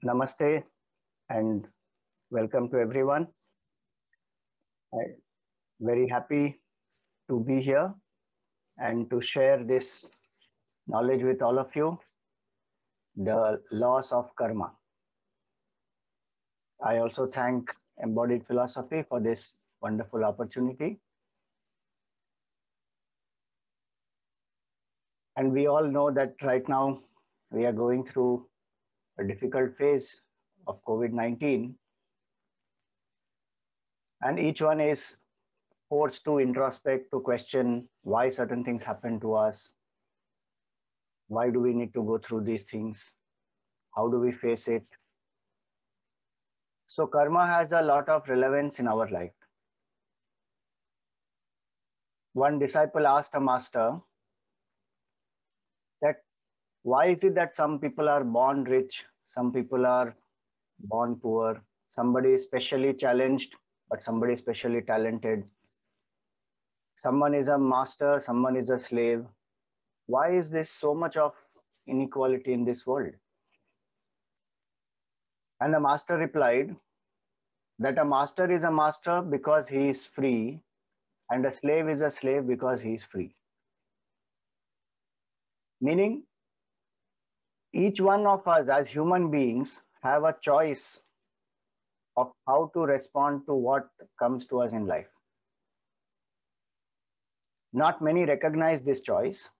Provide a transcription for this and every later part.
Namaste and welcome to everyone. I'm very happy to be here and to share this knowledge with all of you, the laws of karma. I also thank Embodied Philosophy for this wonderful opportunity. And we all know that right now we are going through a difficult phase of COVID-19, and each one is forced to introspect, to question why certain things happen to us, why do we need to go through these things, how do we face it. So karma has a lot of relevance in our life. One disciple asked a master that why is it that some people are born rich, some people are born poor, somebody is specially challenged, but somebody is specially talented. Someone is a master, someone is a slave. Why is this so much of inequality in this world? And the master replied that a master is a master because he is free, and a slave is a slave because he is free. Meaning, each one of us as human beings have a choice of how to respond to what comes to us in life. Not many recognize this choice.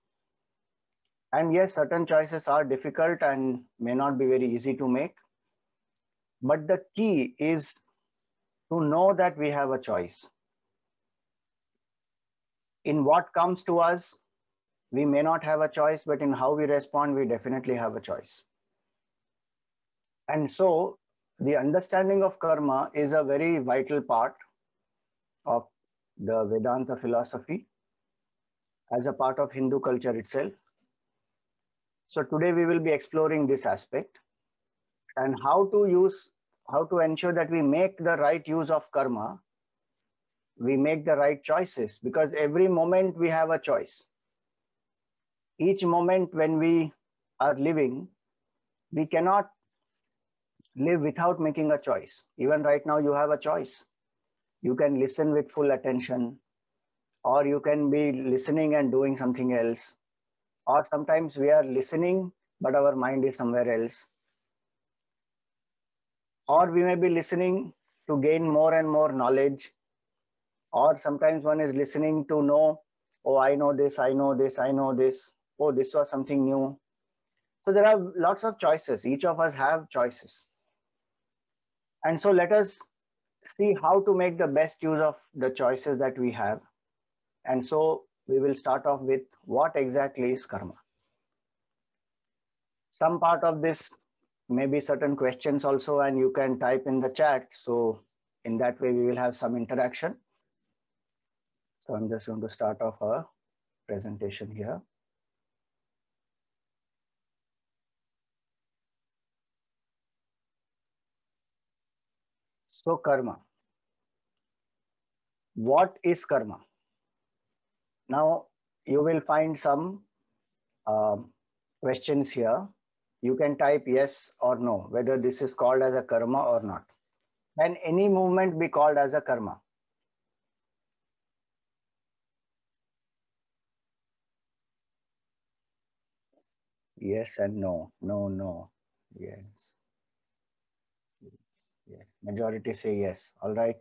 And yes, certain choices are difficult and may not be very easy to make. But the key is to know that we have a choice. In what comes to us, we may not have a choice, but in how we respond, we definitely have a choice. And so the understanding of karma is a very vital part of the Vedanta philosophy as a part of Hindu culture itself. So today we will be exploring this aspect and how to ensure that we make the right use of karma, we make the right choices, because every moment we have a choice. Each moment when we are living, we cannot live without making a choice. Even right now you have a choice. You can listen with full attention, or you can be listening and doing something else. Or sometimes we are listening, but our mind is somewhere else. Or we may be listening to gain more and more knowledge. Or sometimes one is listening to know, oh, I know this, I know this, I know this. Oh, this was something new. So there are lots of choices. Each of us have choices. And so let us see how to make the best use of the choices that we have. And so we will start off with what exactly is karma. Some part of this may be certain questions also, and you can type in the chat. So in that way, we will have some interaction. So I'm just going to start off a presentation here. So karma. What is karma? Now you will find some questions here. You can type yes or no, whether this is called as a karma or not. Can any movement be called as a karma? Yes and no. No, no. Yes. Yes. Majority say yes. All right.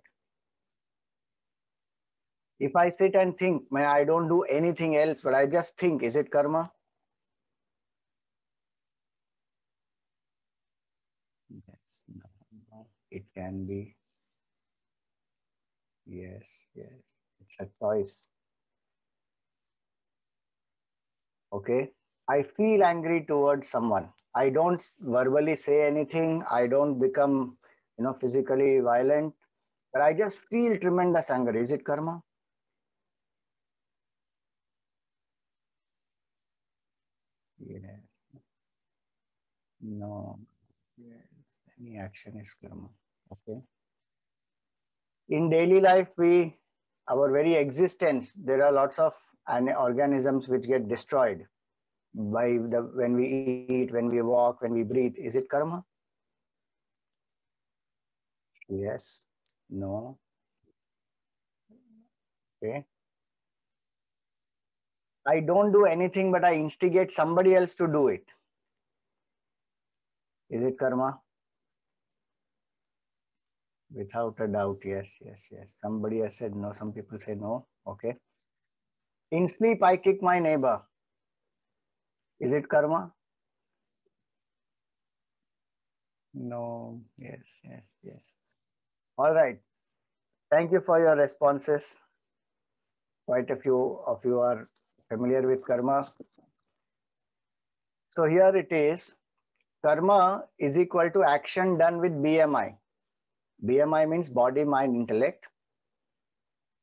If I sit and think, man, I don't do anything else, but I just think, is it karma? Yes. No, no. It can be. Yes. Yes. It's a choice. Okay. I feel angry towards someone. I don't verbally say anything. I don't become, physically violent, but I just feel tremendous anger. Is it karma? Yes. No. Yes. Any action is karma. Okay. In daily life, our very existence, there are lots of organisms which get destroyed by when we eat, when we walk, when we breathe. Is it karma? Yes. No. Okay. I don't do anything, but I instigate somebody else to do it. Is it karma? Without a doubt, yes, yes, yes. Somebody has said no. Some people say no. Okay. In sleep, I kick my neighbor. Is it karma? No. Yes, yes, yes. All right. Thank you for your responses. Quite a few of you are familiar with karma. So here it is. Karma is equal to action done with BMI. BMI means body, mind, intellect,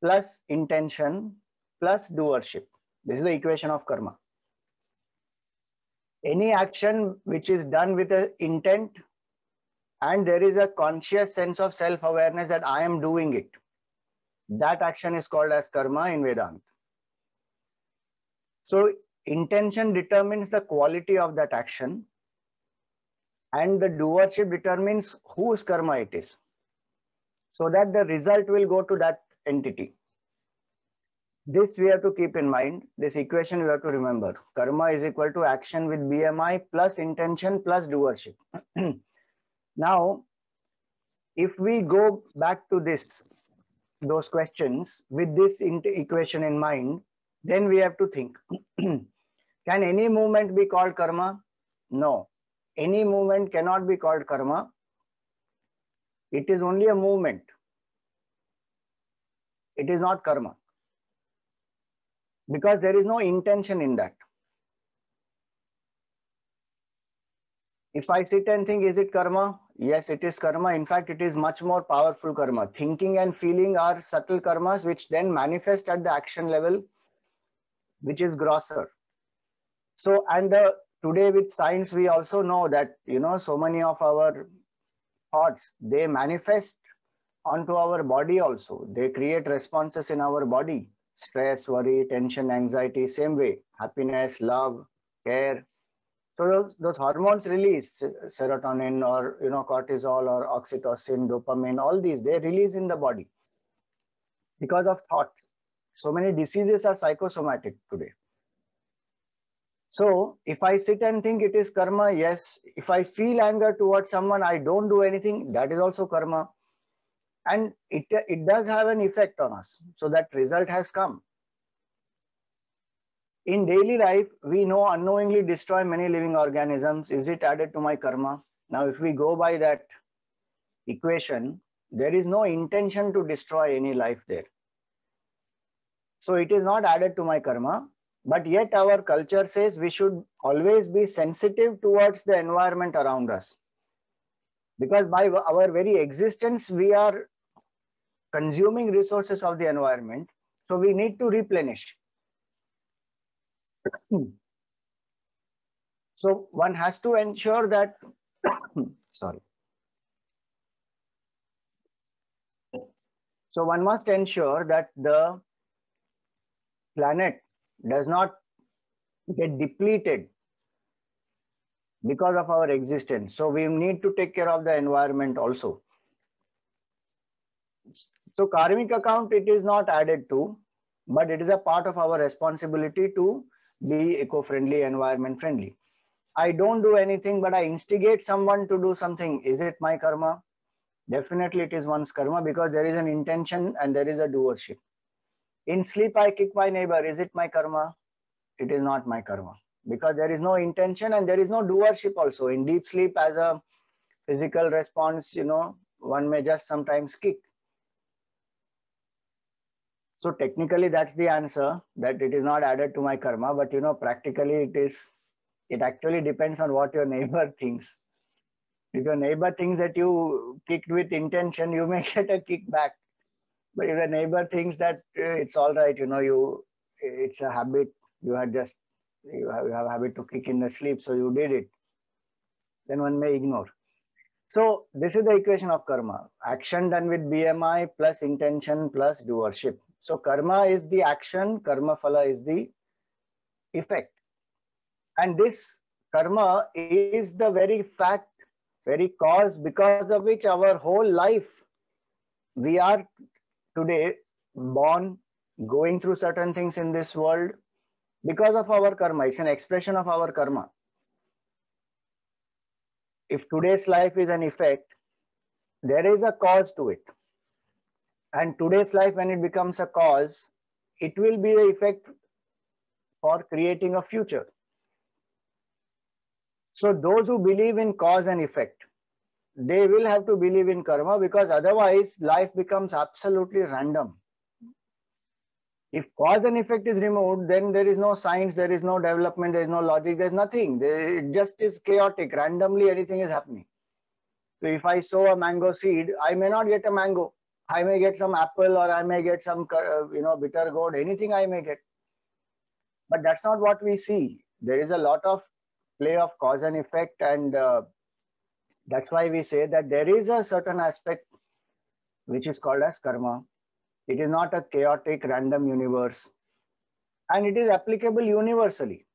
plus intention, plus doership. This is the equation of karma. Any action which is done with an intent and there is a conscious sense of self-awareness that I am doing it, that action is called as karma in Vedanta. So intention determines the quality of that action and the doership determines whose karma it is, so that the result will go to that entity. This we have to keep in mind. This equation we have to remember. Karma is equal to action with BMI plus intention plus doership. Now, if we go back to those questions with this equation in mind, then we have to think, can any movement be called karma? No. Any movement cannot be called karma. It is only a movement. It is not karma. Because there is no intention in that. If I sit and think, is it karma? Yes, it is karma. In fact, it is much more powerful karma. Thinking and feeling are subtle karmas which then manifest at the action level, which is grosser. So, and today with science, we also know that, so many of our thoughts, they manifest onto our body also. They create responses in our body. Stress, worry, tension, anxiety, same way. Happiness, love, care. So those hormones release serotonin or cortisol or oxytocin, dopamine, all these, they release in the body because of thought. So many diseases are psychosomatic today. So if I sit and think it is karma, yes. If I feel anger towards someone, I don't do anything, that is also karma. And it does have an effect on us. So that result has come. In daily life, we know unknowingly destroy many living organisms. Is it added to my karma? Now, if we go by that equation, there is no intention to destroy any life there. So it is not added to my karma, but yet our culture says we should always be sensitive towards the environment around us. Because by our very existence, we are consuming resources of the environment. So we need to replenish. So one has to ensure that, sorry. So one must ensure that the planet does not get depleted because of our existence. So we need to take care of the environment also. So karmic account, it is not added to, but it is a part of our responsibility to be eco-friendly, environment-friendly. I don't do anything, but I instigate someone to do something. Is it my karma? Definitely it is one's karma because there is an intention and there is a doership. In sleep, I kick my neighbor. Is it my karma? It is not my karma because there is no intention and there is no doership also. In deep sleep, as a physical response, one may just sometimes kick. So technically, that's the answer, that it is not added to my karma, but practically it actually depends on what your neighbor thinks. If your neighbor thinks that you kicked with intention, you may get a kick back. But if your neighbor thinks that it's all right, it's a habit, you have a habit to kick in the sleep, so you did it, then one may ignore. So this is the equation of karma. Action done with BMI plus intention plus doership. So karma is the action, karma phala is the effect. And this karma is the very fact, very cause because of which our whole life We are today born, going through certain things in this world because of our karma. It's an expression of our karma. If today's life is an effect, there is a cause to it. And today's life, when it becomes a cause, it will be the effect for creating a future. So those who believe in cause and effect, they will have to believe in karma, because otherwise life becomes absolutely random. If cause and effect is removed, then there is no science, there is no development, there is no logic, there's nothing. It just is chaotic. Randomly, anything is happening. So if I sow a mango seed, I may not get a mango. I may get some apple, or I may get some, bitter gourd, anything I may get. But that's not what we see. There is a lot of play of cause and effect, and that's why we say that there is a certain aspect which is called as karma. It is not a chaotic, random universe, and it is applicable universally.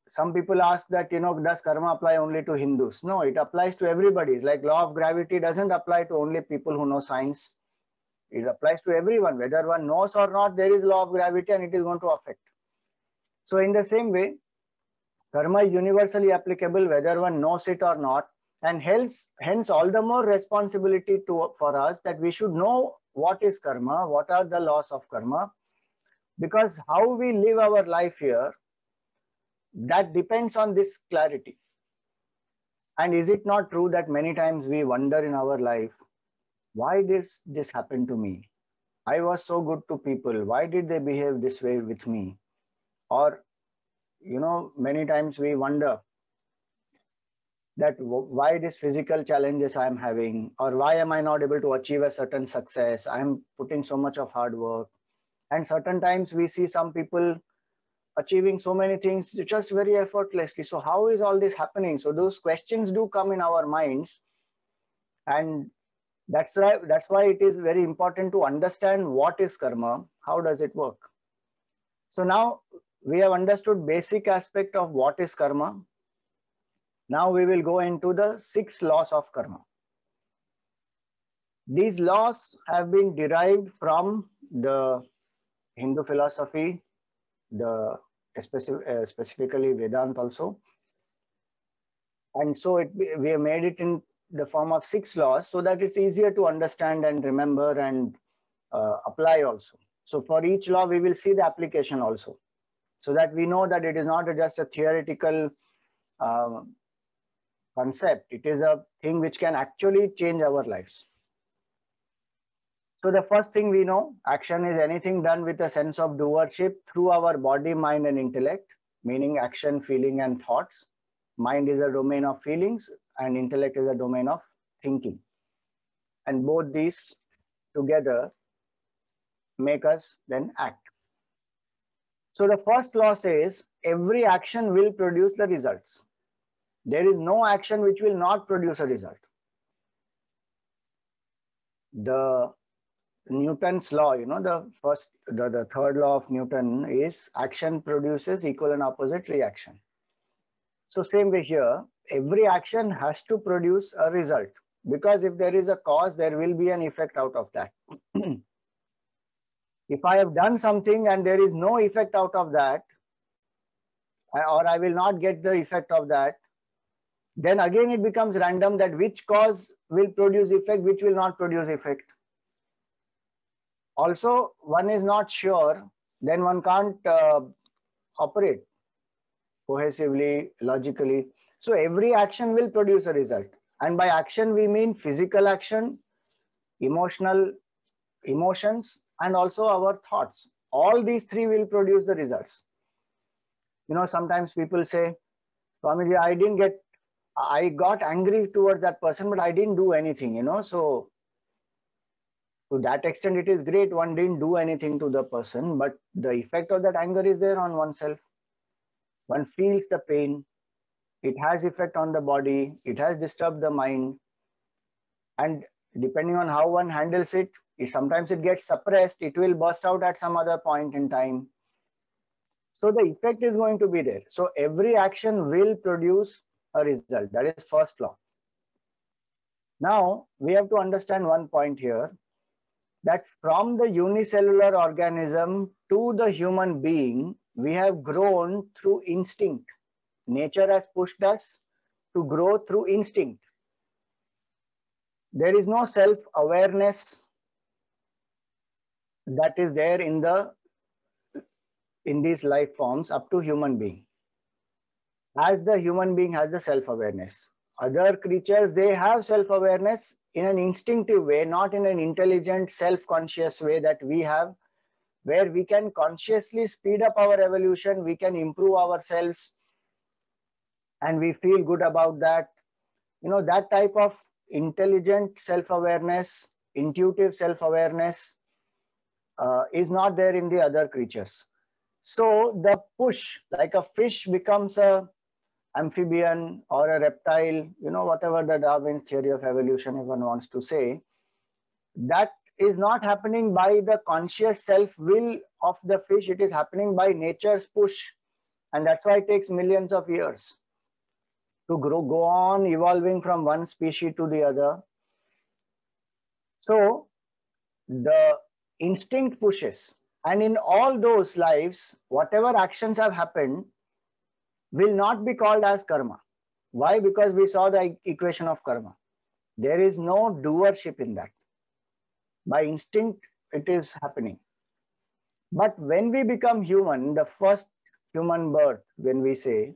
Some people ask that, does karma apply only to Hindus? No, it applies to everybody. It's like law of gravity doesn't apply to only people who know science. It applies to everyone. Whether one knows or not, there is law of gravity and it is going to affect. So in the same way, karma is universally applicable whether one knows it or not. And hence all the more responsibility for us that we should know what is karma, what are the laws of karma, because how we live our life here, that depends on this clarity. And is it not true that many times we wonder in our life, why did this happen to me? I was so good to people. Why did they behave this way with me? Or, many times we wonder that why these physical challenges I am having, or why am I not able to achieve a certain success? I am putting so much of hard work. And certain times we see some people achieving so many things just very effortlessly. So how is all this happening? So those questions do come in our minds. And that's why it is very important to understand what is karma, how does it work. So now we have understood basic aspect of what is karma. Now we will go into the 6 laws of karma. These laws have been derived from the Hindu philosophy, specifically Vedanta also. And so we have made it in the form of 6 laws so that it's easier to understand and remember and apply also. So for each law, we will see the application also, so that we know that it is not just a theoretical concept. It is a thing which can actually change our lives. So the first thing we know, action is anything done with a sense of doership through our body, mind, and intellect, meaning action, feeling, and thoughts. Mind is a domain of feelings and intellect is a domain of thinking. And both these together make us then act. So the first law says every action will produce the results. There is no action which will not produce a result. The Newton's law, the third law of Newton is action produces equal and opposite reaction. So same way here, every action has to produce a result, because if there is a cause, there will be an effect out of that. If I have done something and there is no effect out of that, or I will not get the effect of that, then again it becomes random that which cause will produce effect, which will not produce effect. Also, one is not sure, then one can't operate cohesively, logically. So every action will produce a result. And by action, we mean physical action, emotions, and also our thoughts. All these 3 will produce the results. Sometimes people say, Swamiji, I got angry towards that person, but I didn't do anything, So to that extent, it is great. One didn't do anything to the person, but the effect of that anger is there on oneself. One feels the pain. It has effect on the body. It has disturbed the mind. And depending on how one handles it, sometimes it gets suppressed. It will burst out at some other point in time. So the effect is going to be there. So every action will produce a result. That is first law. Now we have to understand one point here. that from the unicellular organism to the human being, we have grown through instinct. Nature has pushed us to grow through instinct. There is no self-awareness that is there in these life forms up to human being. As the human being has the self-awareness. Other creatures, they have self-awareness in an instinctive way, not in an intelligent, self-conscious way that we have, where we can consciously speed up our evolution, we can improve ourselves, and we feel good about that. You know, that type of intelligent self-awareness, intuitive self-awareness is not there in the other creatures. So the push, like a fish becomes a amphibian or a reptile, you know, whatever the Darwin's theory of evolution if one wants to say, that is not happening by the conscious self-will of the fish. It is happening by nature's push. And that's why it takes millions of years to go on evolving from one species to the other. So the instinct pushes. And in all those lives, whatever actions have happened will not be called as karma. Why? Because we saw the equation of karma. There is no doership in that. By instinct, it is happening. But when we become human, the first human birth, when we say,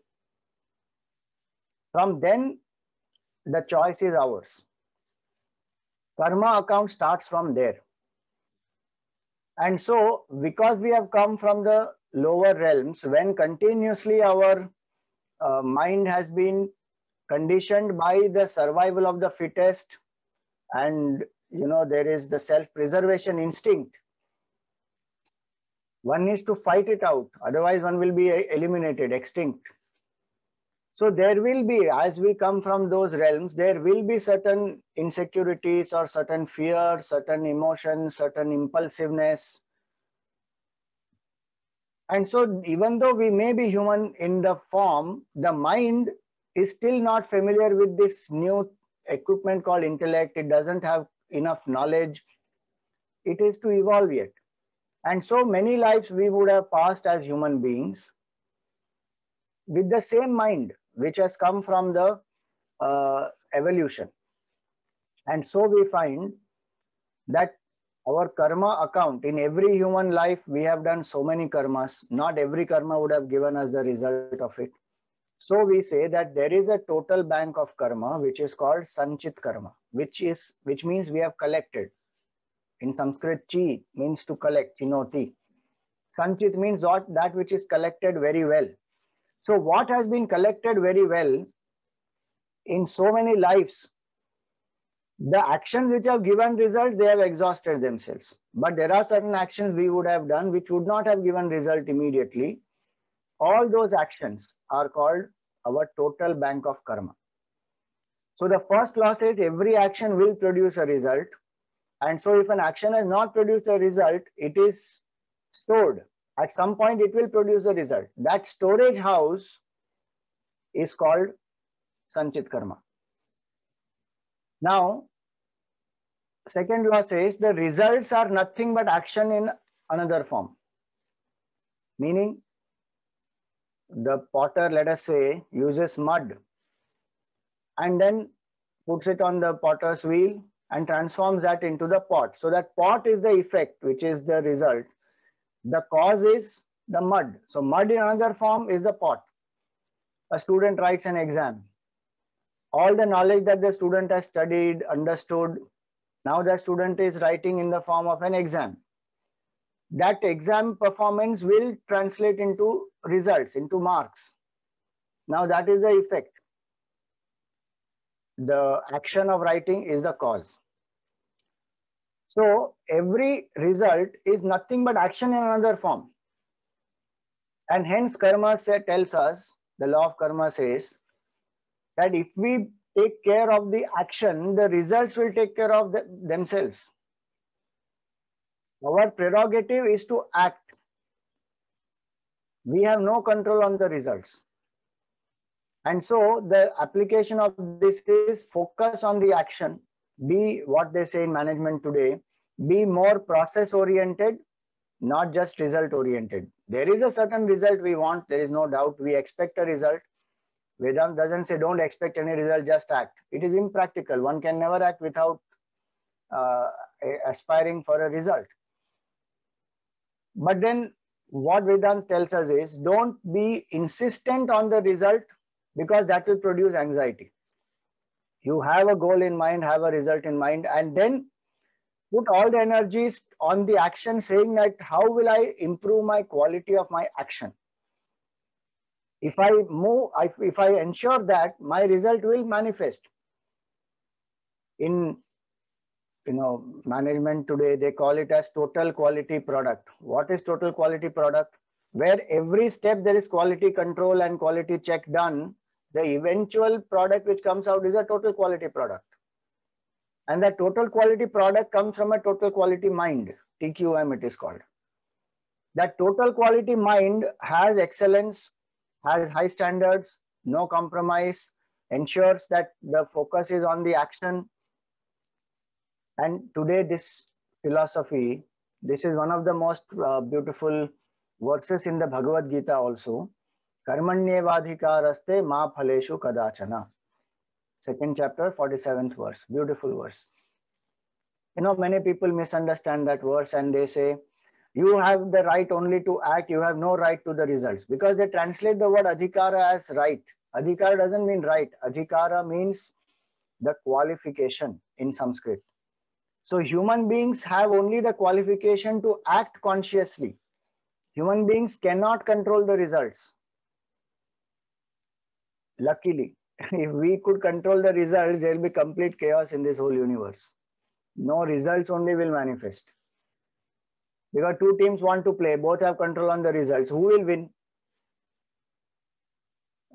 from then the choice is ours. Karma account starts from there. And so, because we have come from the lower realms, when continuously our mind has been conditioned by the survival of the fittest, and you know, there is the self-preservation instinct. One needs to fight it out, otherwise one will be eliminated, extinct. So there will be, as we come from those realms, there will be certain insecurities or certain fears, certain emotions, certain impulsiveness. And so even though we may be human in the form, the mind is still not familiar with this new equipment called intellect. It doesn't have enough knowledge. It is to evolve yet. And so many lives we would have passed as human beings with the same mind, which has come from the evolution. And so we find that our karma account, in every human life, we have done so many karmas. Not every karma would have given us the result of it. So we say that there is a total bank of karma, which is called Sanchit karma, which means we have collected. In Sanskrit, chi means to collect, chinoti. Sanchit means that which is collected very well. So what has been collected very well in so many lives, the actions which have given result, they have exhausted themselves. But there are certain actions we would have done which would not have given result immediately. All those actions are called our total bank of karma. So the first law says every action will produce a result. And so if an action has not produced a result, it is stored. At some point, it will produce a result. That storage house is called Sanchit karma. Now, second law says the results are nothing but action in another form. Meaning, the potter, let us say, uses mud and then puts it on the potter's wheel and transforms that into the pot. So that pot is the effect, which is the result. The cause is the mud. So mud in another form is the pot. A student writes an exam. All the knowledge that the student has studied, understood, now the student is writing in the form of an exam. That exam performance will translate into results, into marks. Now that is the effect. The action of writing is the cause. So every result is nothing but action in another form. And hence karma tells us, the law of karma says, that if we take care of the action, the results will take care of themselves. Our prerogative is to act. We have no control on the results. And so the application of this is focus on the action. Be what they say in management today, Be more process oriented, not just result oriented. There is a certain result we want, there is no doubt. We expect a result. Vedanta doesn't say don't expect any result, just act. It is impractical. One can never act without aspiring for a result. But then what Vedanta tells us is don't be insistent on the result, because that will produce anxiety. You have a goal in mind, have a result in mind, and then put all the energies on the action, saying that how will I improve my quality of my action? If I move, if I ensure that, my result will manifest. In management today, they call it as total quality product. What is total quality product? Where every step there is quality control and quality check done, the eventual product which comes out is a total quality product. And that total quality product comes from a total quality mind, TQM it is called. That total quality mind has excellence, has high standards, no compromise, ensures that the focus is on the action. And today this philosophy, this is one of the most beautiful verses in the Bhagavad Gita also. Karmanyevadhikaraste ma phaleshu kadachana. Second chapter, 47th verse. Beautiful verse. Many people misunderstand that verse and they say, you have the right only to act, you have no right to the results. Because they translate the word adhikara as right. Adhikara doesn't mean right. Adhikara means the qualification in Sanskrit. So human beings have only the qualification to act consciously. Human beings cannot control the results. Luckily, if we could control the results, there will be complete chaos in this whole universe. No, results only will manifest. Because two teams want to play, both have control on the results. Who will win?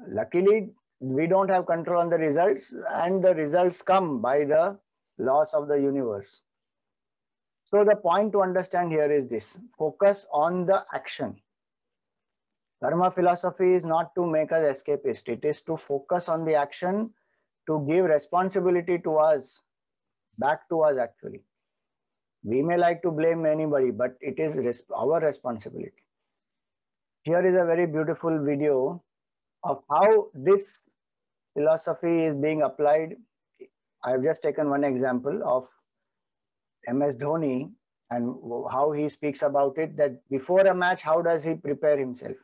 Luckily, we don't have control on the results, and the results come by the laws of the universe. So the point to understand here is this: focus on the action. Karma philosophy is not to make us escapist. It is to focus on the action, to give responsibility to us, back to us actually. We may like to blame anybody, but it is our responsibility. Here is a very beautiful video of how this philosophy is being applied. I have just taken one example of MS Dhoni and how he speaks about it, that before a match, how does he prepare himself?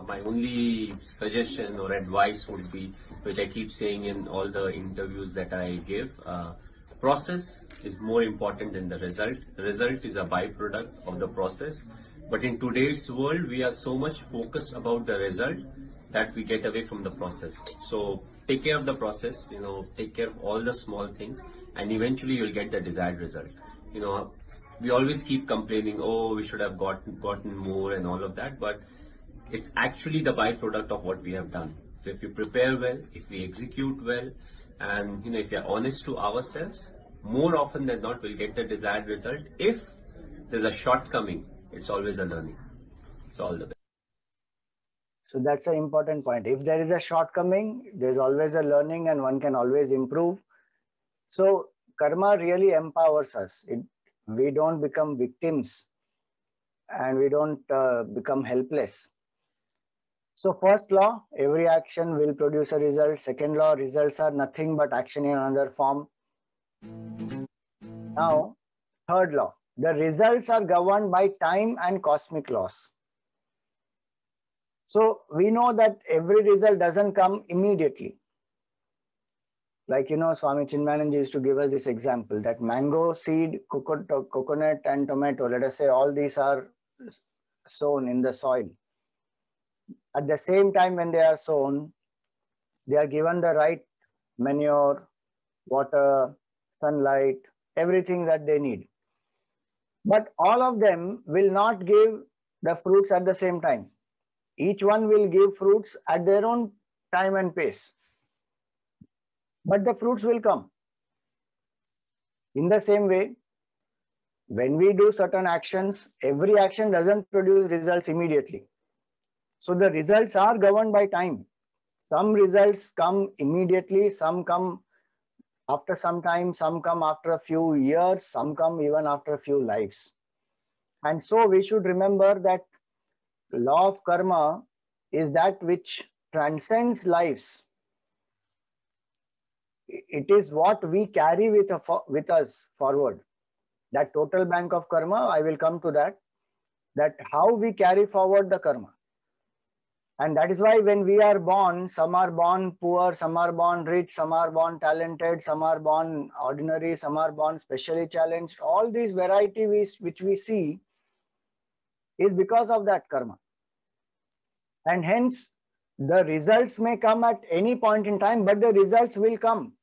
My only suggestion or advice would be, which I keep saying in all the interviews that I give, process is more important than the result. The result is a byproduct of the process. But in today's world, we are so much focused about the result that we get away from the process. So take care of the process, take care of all the small things, and eventually you'll get the desired result. We always keep complaining, oh, we should have gotten more and all of that, but it's actually the byproduct of what we have done. So if you prepare well, if we execute well, and if you're honest to ourselves, more often than not we'll get the desired result. If there's a shortcoming, it's always a learning. It's all the best. So that's an important point. If there is a shortcoming, there's always a learning and one can always improve. So karma really empowers us. We don't become victims and we don't become helpless. So first law, every action will produce a result. Second law, results are nothing but action in another form. Now, third law, the results are governed by time and cosmic laws. So we know that every result doesn't come immediately. Like, Swami Chinmayanand used to give us this example that mango, seed, coconut and tomato, let us say all these are sown in the soil. At the same time when they are sown, they are given the right manure, water, sunlight, everything that they need. But all of them will not give the fruits at the same time. Each one will give fruits at their own time and pace. But the fruits will come. In the same way, when we do certain actions, every action doesn't produce results immediately. So the results are governed by time. Some results come immediately, some come after some time, some come after a few years, some come even after a few lives. And so we should remember that law of karma is that which transcends lives. It is what we carry with us forward. That total bank of karma, I will come to that how we carry forward the karma. And that is why when we are born, some are born poor, some are born rich, some are born talented, some are born ordinary, some are born specially challenged. All these variety which we see is because of that karma. And hence, the results may come at any point in time, but the results will come.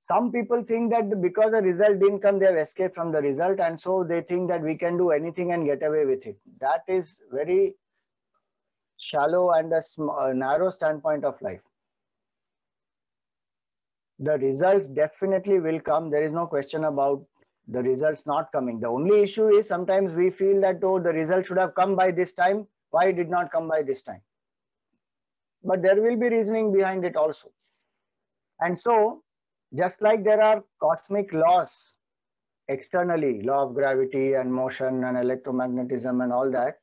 Some people think that because the result didn't come, they have escaped from the result, and so they think that we can do anything and get away with it. That is very shallow and a narrow standpoint of life. The results definitely will come. There is no question about the results not coming. The only issue is sometimes we feel that, oh, the result should have come by this time. Why it did not come by this time? But there will be reasoning behind it also. And so, just like there are cosmic laws externally, law of gravity and motion and electromagnetism and all that,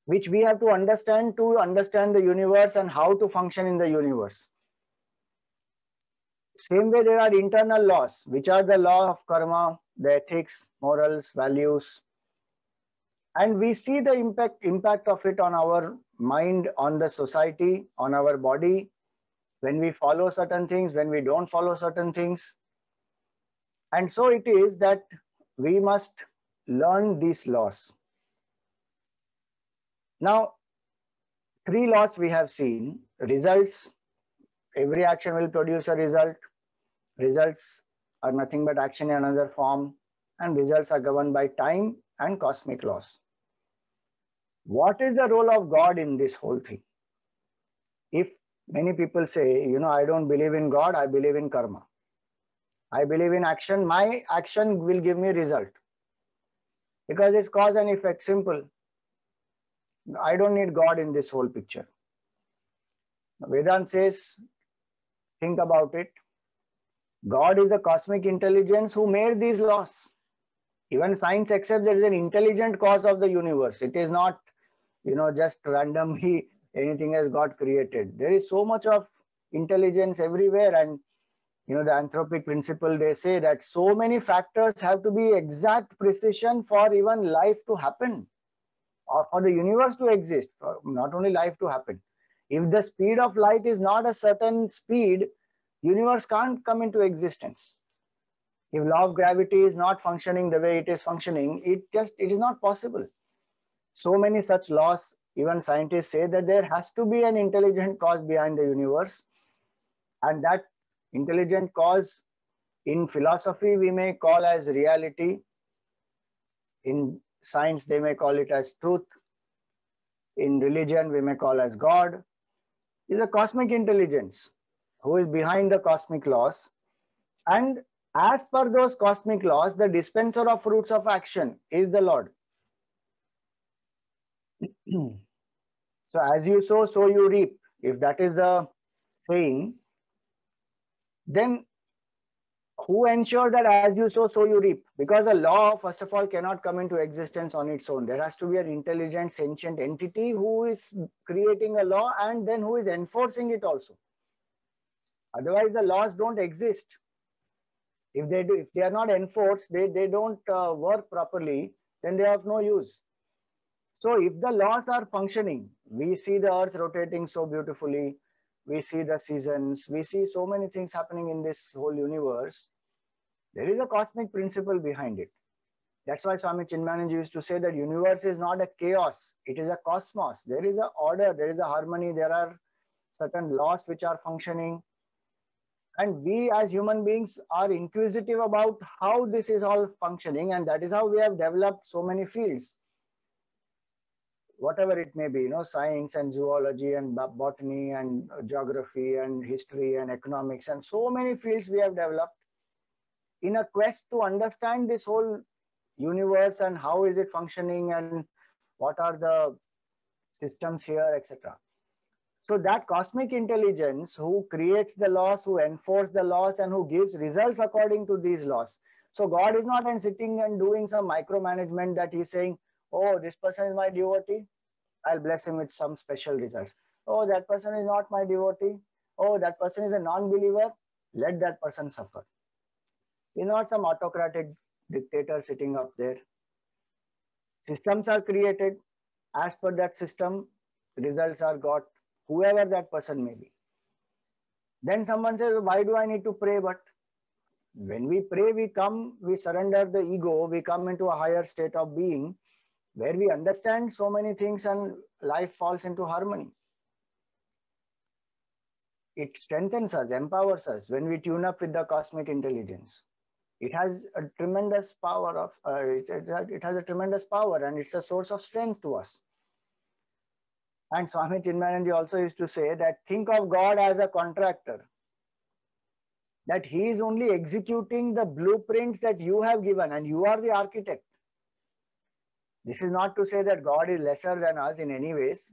which we have to understand the universe and how to function in the universe. Same way, there are internal laws, which are the law of karma, the ethics, morals, values. And we see the impact of it on our mind, on the society, on our body, when we follow certain things, when we don't follow certain things. And so it is that we must learn these laws. Now, 3 laws we have seen. Results, every action will produce a result. Results are nothing but action in another form, and results are governed by time and cosmic laws. What is the role of God in this whole thing? If many people say, you know, I don't believe in God, I believe in karma. I believe in action, my action will give me result. Because it's cause and effect, simple. I don't need God in this whole picture. Vedanta says, think about it. God is the cosmic intelligence who made these laws. Even science accepts there is an intelligent cause of the universe. It is not, you know, just randomly anything has got created. There is so much of intelligence everywhere. And, you know, the anthropic principle, they say that so many factors have to be exact precision for even life to happen, or for the universe to exist, or not only life to happen. If the speed of light is not a certain speed, universe can't come into existence. If law of gravity is not functioning the way it is functioning, it is not possible. So many such laws, even scientists say that there has to be an intelligent cause behind the universe. And that intelligent cause, in philosophy, we may call as reality. In science, they may call it as truth. In religion, we may call as God. Is a cosmic intelligence who is behind the cosmic laws. And as per those cosmic laws, the dispenser of fruits of action is the Lord. So as you sow, so you reap. If that is the saying, then who ensures that as you sow, so you reap? Because a law, first of all, cannot come into existence on its own. There has to be an intelligent, sentient entity who is creating a law and then who is enforcing it also. Otherwise, the laws don't exist. If they are not enforced, they don't work properly, then they have no use. So if the laws are functioning, we see the earth rotating so beautifully, we see the seasons, we see so many things happening in this whole universe. There is a cosmic principle behind it. That's why Swami Chinmayanand used to say that universe is not a chaos, it is a cosmos. There is an order, there is a harmony, there are certain laws which are functioning. And we as human beings are inquisitive about how this is all functioning, and that is how we have developed so many fields. Whatever it may be, you know, science and zoology and botany and geography and history and economics, and so many fields we have developed in a quest to understand this whole universe and how is it functioning and what are the systems here, etc. So that cosmic intelligence who creates the laws, who enforce the laws, and who gives results according to these laws. So God is not sitting and doing some micromanagement that he's saying, oh, this person is my devotee, I'll bless him with some special results. Oh, that person is not my devotee. Oh, that person is a non-believer. Let that person suffer. He's not some autocratic dictator sitting up there. Systems are created. As per that system, results are got, whoever that person may be. Then someone says, why do I need to pray? But when we pray, we surrender the ego, we come into a higher state of being where we understand so many things and life falls into harmony. It strengthens us, empowers us when we tune up with the cosmic intelligence. It has a tremendous power it has a tremendous power, and it's a source of strength to us. And Swami Chinmayanand also used to say that think of God as a contractor, that he is only executing the blueprints that you have given and you are the architect. This is not to say that God is lesser than us in any ways,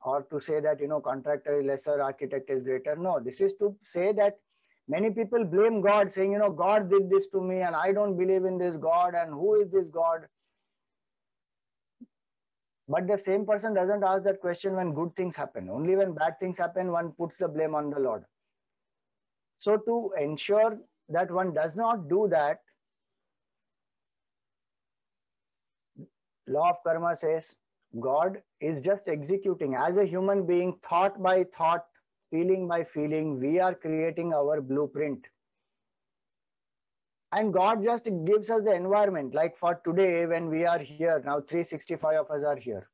or to say that, contractor is lesser, architect is greater. No, this is to say that many people blame God, saying, God did this to me and I don't believe in this God, and who is this God? But the same person doesn't ask that question when good things happen. Only when bad things happen, one puts the blame on the Lord. So to ensure that one does not do that, law of karma says God is just executing. As a human being, thought by thought, feeling by feeling, we are creating our blueprint. And God just gives us the environment. Like for today, when we are here, now 365 of us are here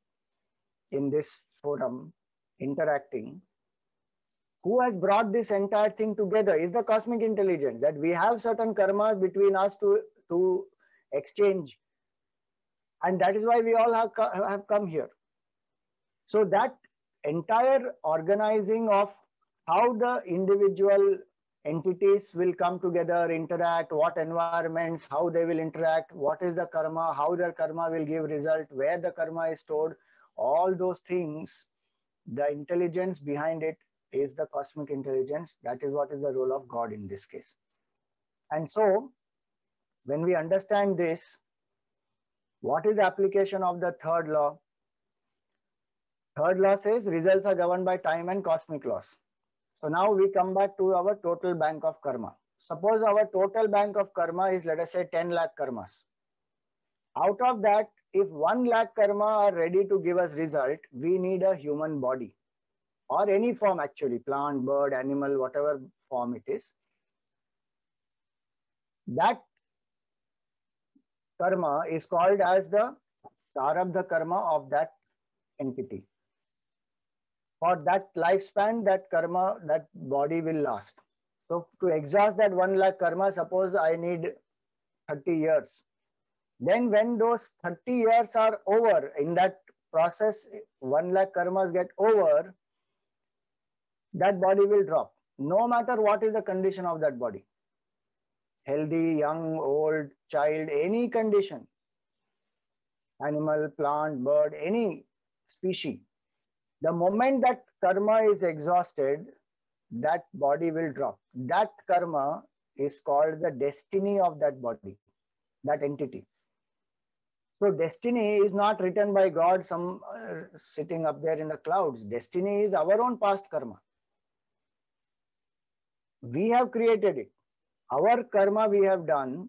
in this forum, interacting. Who has brought this entire thing together is the cosmic intelligence, that we have certain karmas between us to exchange. And that is why we all have come here. So that entire organizing of how the individual entities will come together, interact, what environments, how they will interact, what is the karma, how their karma will give result, where the karma is stored, all those things, the intelligence behind it is the cosmic intelligence. That is what is the role of God in this case. And so when we understand this, what is the application of the third law? Third law says results are governed by time and cosmic laws. So now we come back to our total bank of karma. Suppose our total bank of karma is, let us say, 10 lakh karmas. Out of that, if 1 lakh karma are ready to give us result, we need a human body or any form, actually, plant, bird, animal, whatever form it is. That karma is called as the prarabdha karma of that entity. For that lifespan, that karma, that body will last. So to exhaust that 1 lakh karma, suppose I need 30 years. Then when those 30 years are over, in that process, 1 lakh karmas get over, that body will drop. No matter what is the condition of that body. Healthy, young, old, child, any condition. Animal, plant, bird, any species. The moment that karma is exhausted, that body will drop. That karma is called the destiny of that body, that entity. So destiny is not written by God, some sitting up there in the clouds. Destiny is our own past karma. We have created it. Our karma we have done,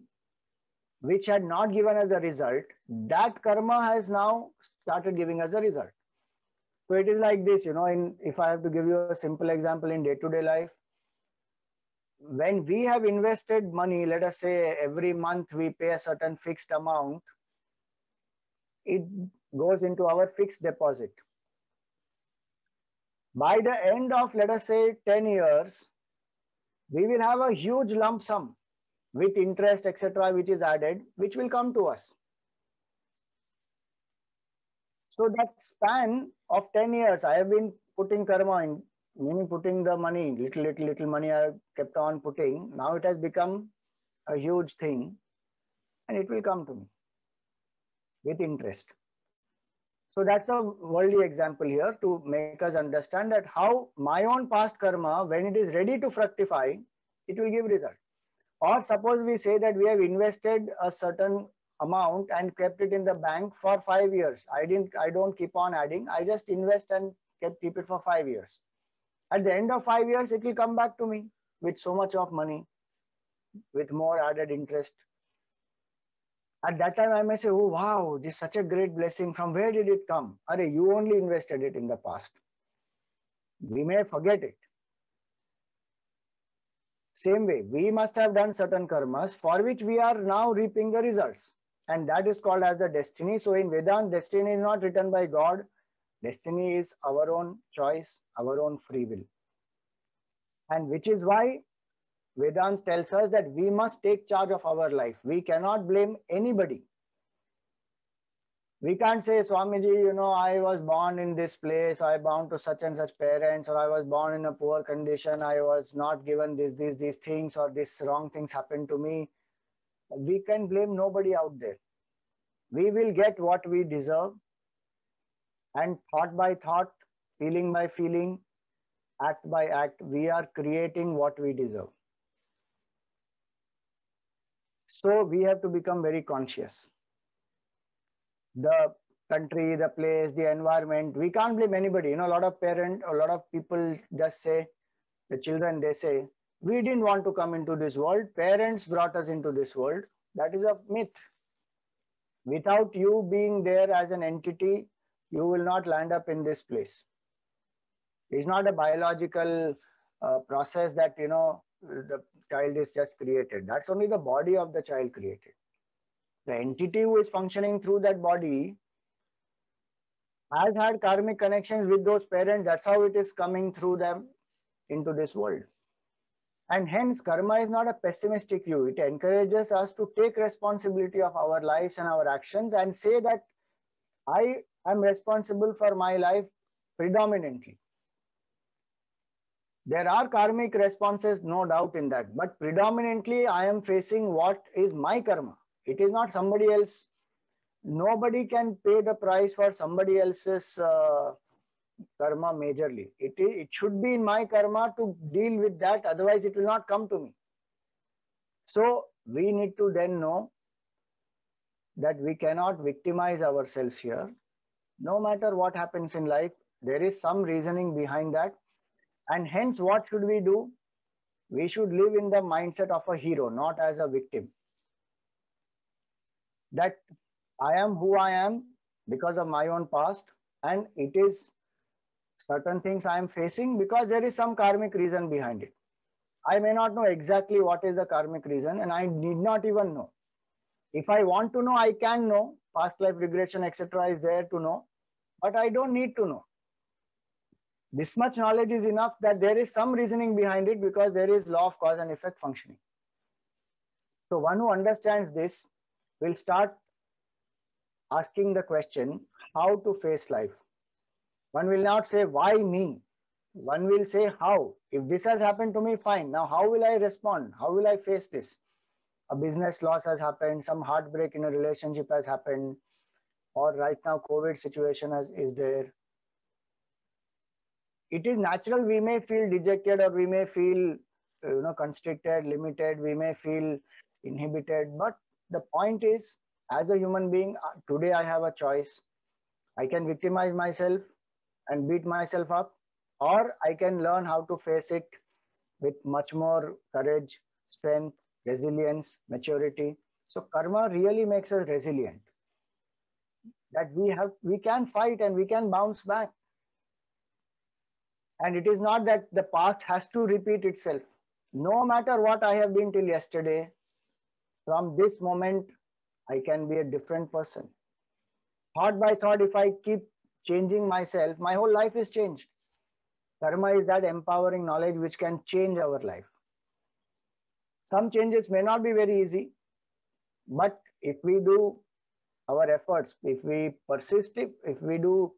which had not given us a result, that karma has now started giving us a result. So it is like this, if I have to give you a simple example in day-to-day life, when we have invested money, let us say every month we pay a certain fixed amount, it goes into our fixed deposit. By the end of, let us say, 10 years, we will have a huge lump sum with interest, etc., which is added, which will come to us. So that span of 10 years, I have been putting karma in, meaning putting the money, little money I have kept on putting. Now it has become a huge thing and it will come to me with interest. So that's a worldly example here to make us understand that how my own past karma, when it is ready to fructify, it will give result. Or suppose we say that we have invested a certain amount and kept it in the bank for 5 years. I don't keep on adding. I just invest and keep it for 5 years. At the end of 5 years, it will come back to me with so much of money, with more added interest. At that time, I may say, oh, wow, this is such a great blessing. From where did it come? Are you only invested it in the past. We may forget it. Same way, we must have done certain karmas for which we are now reaping the results. And that is called as the destiny. So in Vedanta, destiny is not written by God. Destiny is our own choice, our own free will. And which is why Vedanta tells us that we must take charge of our life. We cannot blame anybody. We can't say, Swamiji, I was born in this place, I bound to such and such parents, or I was born in a poor condition, I was not given these things, or these wrong things happened to me. We can blame nobody out there. We will get what we deserve, and thought by thought, feeling by feeling, act by act, we are creating what we deserve. So we have to become very conscious. The country, the place, the environment, we can't blame anybody. A lot of parents, a lot of people just say, the children, they say, we didn't want to come into this world. Parents brought us into this world. That is a myth. Without you being there as an entity, you will not land up in this place. It's not a biological process that, the child is just created. That's only the body of the child created. The entity who is functioning through that body has had karmic connections with those parents. That's how it is coming through them into this world. And hence, karma is not a pessimistic view. It encourages us to take responsibility of our lives and our actions and say that I am responsible for my life predominantly. There are karmic responses, no doubt in that, but predominantly I am facing what is my karma. It is not somebody else. Nobody can pay the price for somebody else's karma majorly. It should be in my karma to deal with that, otherwise it will not come to me. So we need to then know that we cannot victimize ourselves here. No matter what happens in life, there is some reasoning behind that. And hence, what should we do? We should live in the mindset of a hero, not as a victim. That I am who I am because of my own past, and it is certain things I am facing because there is some karmic reason behind it. I may not know exactly what is the karmic reason, and I need not even know. If I want to know, I can know. Past life regression, etc. is there to know, but I don't need to know. This much knowledge is enough that there is some reasoning behind it because there is law of cause and effect functioning. So one who understands this will start asking the question, how to face life. One will not say, why me? One will say, how? If this has happened to me, fine. Now, how will I respond? How will I face this? A business loss has happened, some heartbreak in a relationship has happened, or right now COVID situation is there. It is natural we may feel dejected, or we may feel constricted, limited, we may feel inhibited. But the point is, as a human being, today I have a choice. I can victimize myself and beat myself up, or I can learn how to face it with much more courage, strength, resilience, maturity. So karma really makes us resilient. That we can fight and we can bounce back. And it is not that the past has to repeat itself. No matter what I have been till yesterday, from this moment, I can be a different person. Thought by thought, if I keep changing myself, my whole life is changed. Karma is that empowering knowledge which can change our life. Some changes may not be very easy, but if we do our efforts, if we persist, if we do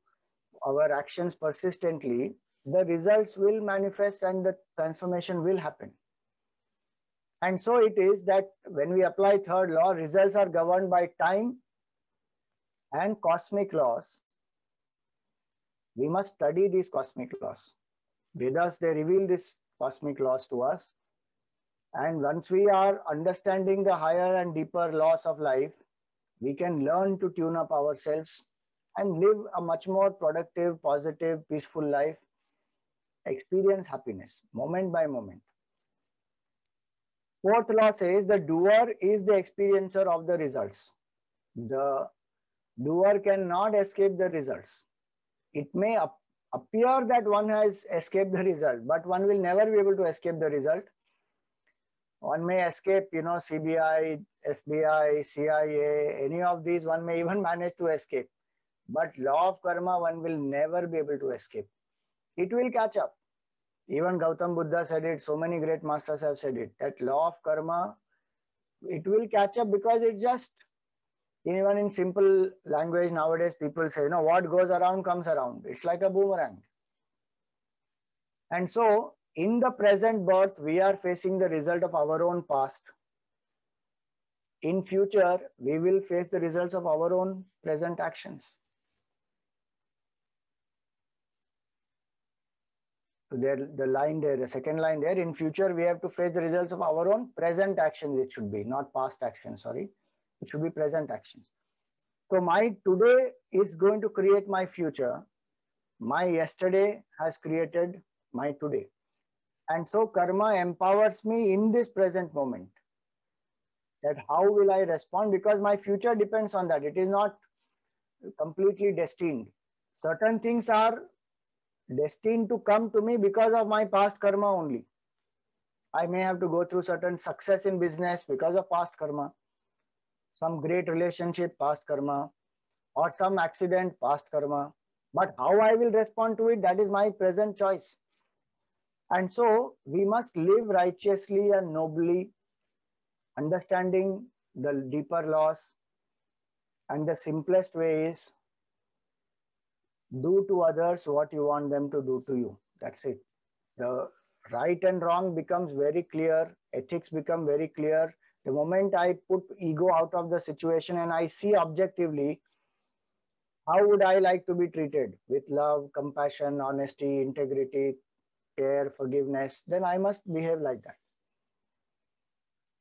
our actions persistently, the results will manifest and the transformation will happen. And so it is that when we apply third law, results are governed by time and cosmic laws. We must study these cosmic laws. Vedas, they reveal these cosmic laws to us. And once we are understanding the higher and deeper laws of life, we can learn to tune up ourselves and live a much more productive, positive, peaceful life, experience happiness moment by moment. Fourth law says the doer is the experiencer of the results. The doer cannot escape the results. It may appear that one has escaped the result, but one will never be able to escape the result. One may escape, CBI, FBI, CIA, any of these, one may even manage to escape. But law of karma, one will never be able to escape. It will catch up. Even Gautam Buddha said it, so many great masters have said it, that law of karma, it will catch up because it just, even in simple language nowadays, people say, what goes around comes around. It's like a boomerang. And so, in the present birth, we are facing the result of our own past. In future, we will face the results of our own present actions. So there, the line there, the second line there, in future, we have to face the results of our own present actions, it should be, not past actions, sorry. It should be present actions. So my today is going to create my future. My yesterday has created my today. And so karma empowers me in this present moment. That how will I respond? Because my future depends on that. It is not completely destined. Certain things are destined to come to me because of my past karma only. I may have to go through certain success in business because of past karma, some great relationship, past karma, or some accident, past karma. But how I will respond to it, that is my present choice. And so we must live righteously and nobly, understanding the deeper laws. And the simplest way is do to others what you want them to do to you. That's it. The right and wrong becomes very clear. Ethics become very clear. The moment I put ego out of the situation and I see objectively, how would I like to be treated? With love, compassion, honesty, integrity, care, forgiveness, then I must behave like that.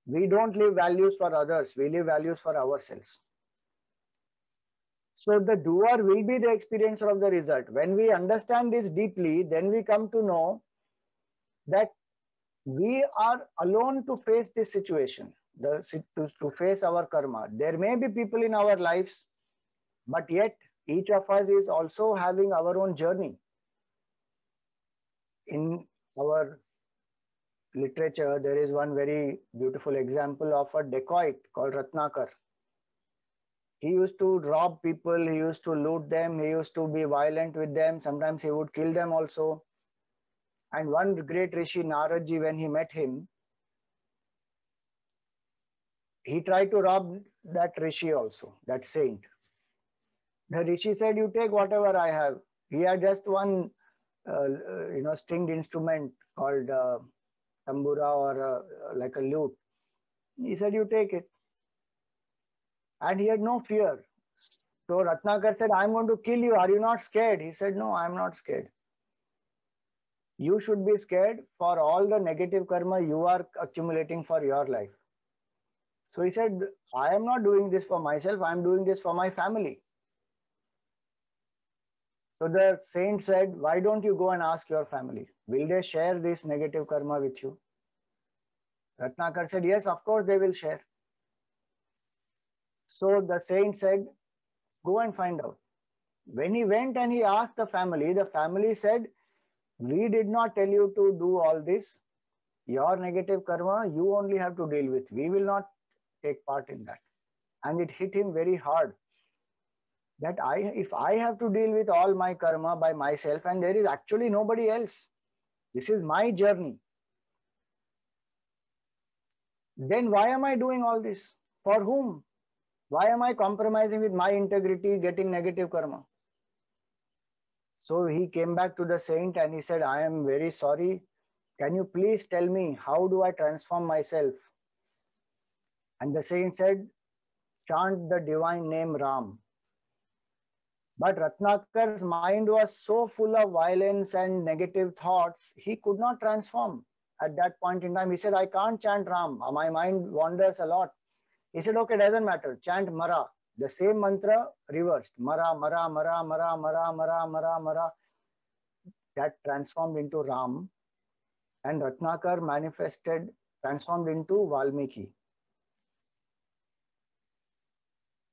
We don't live values for others. We live values for ourselves. So the doer will be the experiencer of the result. When we understand this deeply, then we come to know that we are alone to face this situation, to face our karma. There may be people in our lives, but yet each of us is also having our own journey. In our literature, there is one very beautiful example of a dacoit called Ratnakar. He used to rob people, he used to loot them, he used to be violent with them. Sometimes he would kill them also. And one great Rishi, Naradji, when he met him, he tried to rob that Rishi also, that saint. The Rishi said, you take whatever I have. He had just one stringed instrument called tambura or like a lute. He said, you take it. And he had no fear. So Ratnakar said, I'm going to kill you. Are you not scared? He said, no, I'm not scared. You should be scared for all the negative karma you are accumulating for your life. So he said, I am not doing this for myself. I'm doing this for my family. So the saint said, why don't you go and ask your family? Will they share this negative karma with you? Ratnakar said, yes, of course they will share. So the saint said, go and find out. When he went and he asked the family said, we did not tell you to do all this. Your negative karma, you only have to deal with. We will not take part in that. And it hit him very hard. That if I have to deal with all my karma by myself and there is actually nobody else, this is my journey, then why am I doing all this? For whom? Why am I compromising with my integrity, getting negative karma? So he came back to the saint and he said, I am very sorry. Can you please tell me, how do I transform myself? And the saint said, chant the divine name Ram. But Ratnakar's mind was so full of violence and negative thoughts, he could not transform at that point in time. He said, I can't chant Ram. My mind wanders a lot. He said, okay, doesn't matter. Chant Mara. The same mantra reversed. Mara, Mara, Mara, Mara, Mara, Mara, Mara, Mara. That transformed into Ram. And Ratnakar manifested, transformed into Valmiki.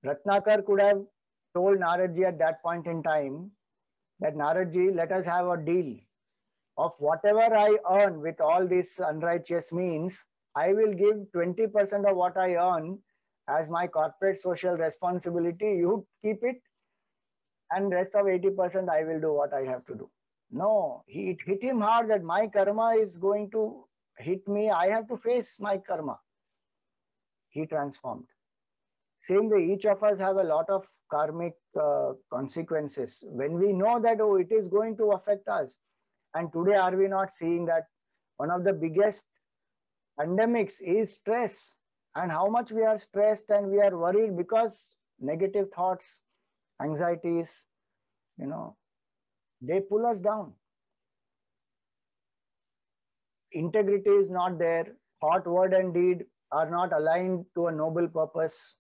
Ratnakar could have told Naradji at that point in time that Naradji, let us have a deal of whatever I earn with all these unrighteous means, I will give 20% of what I earn as my corporate social responsibility. You keep it, and rest of 80% I will do what I have to do. No, it hit him hard that my karma is going to hit me. I have to face my karma. He transformed. Same way, each of us have a lot of karmic consequences. When we know that, oh, it is going to affect us. And today, are we not seeing that one of the biggest pandemics is stress? And how much we are stressed and we are worried because negative thoughts, anxieties, they pull us down. Integrity is not there. Thought, word, and deed are not aligned to a noble purpose.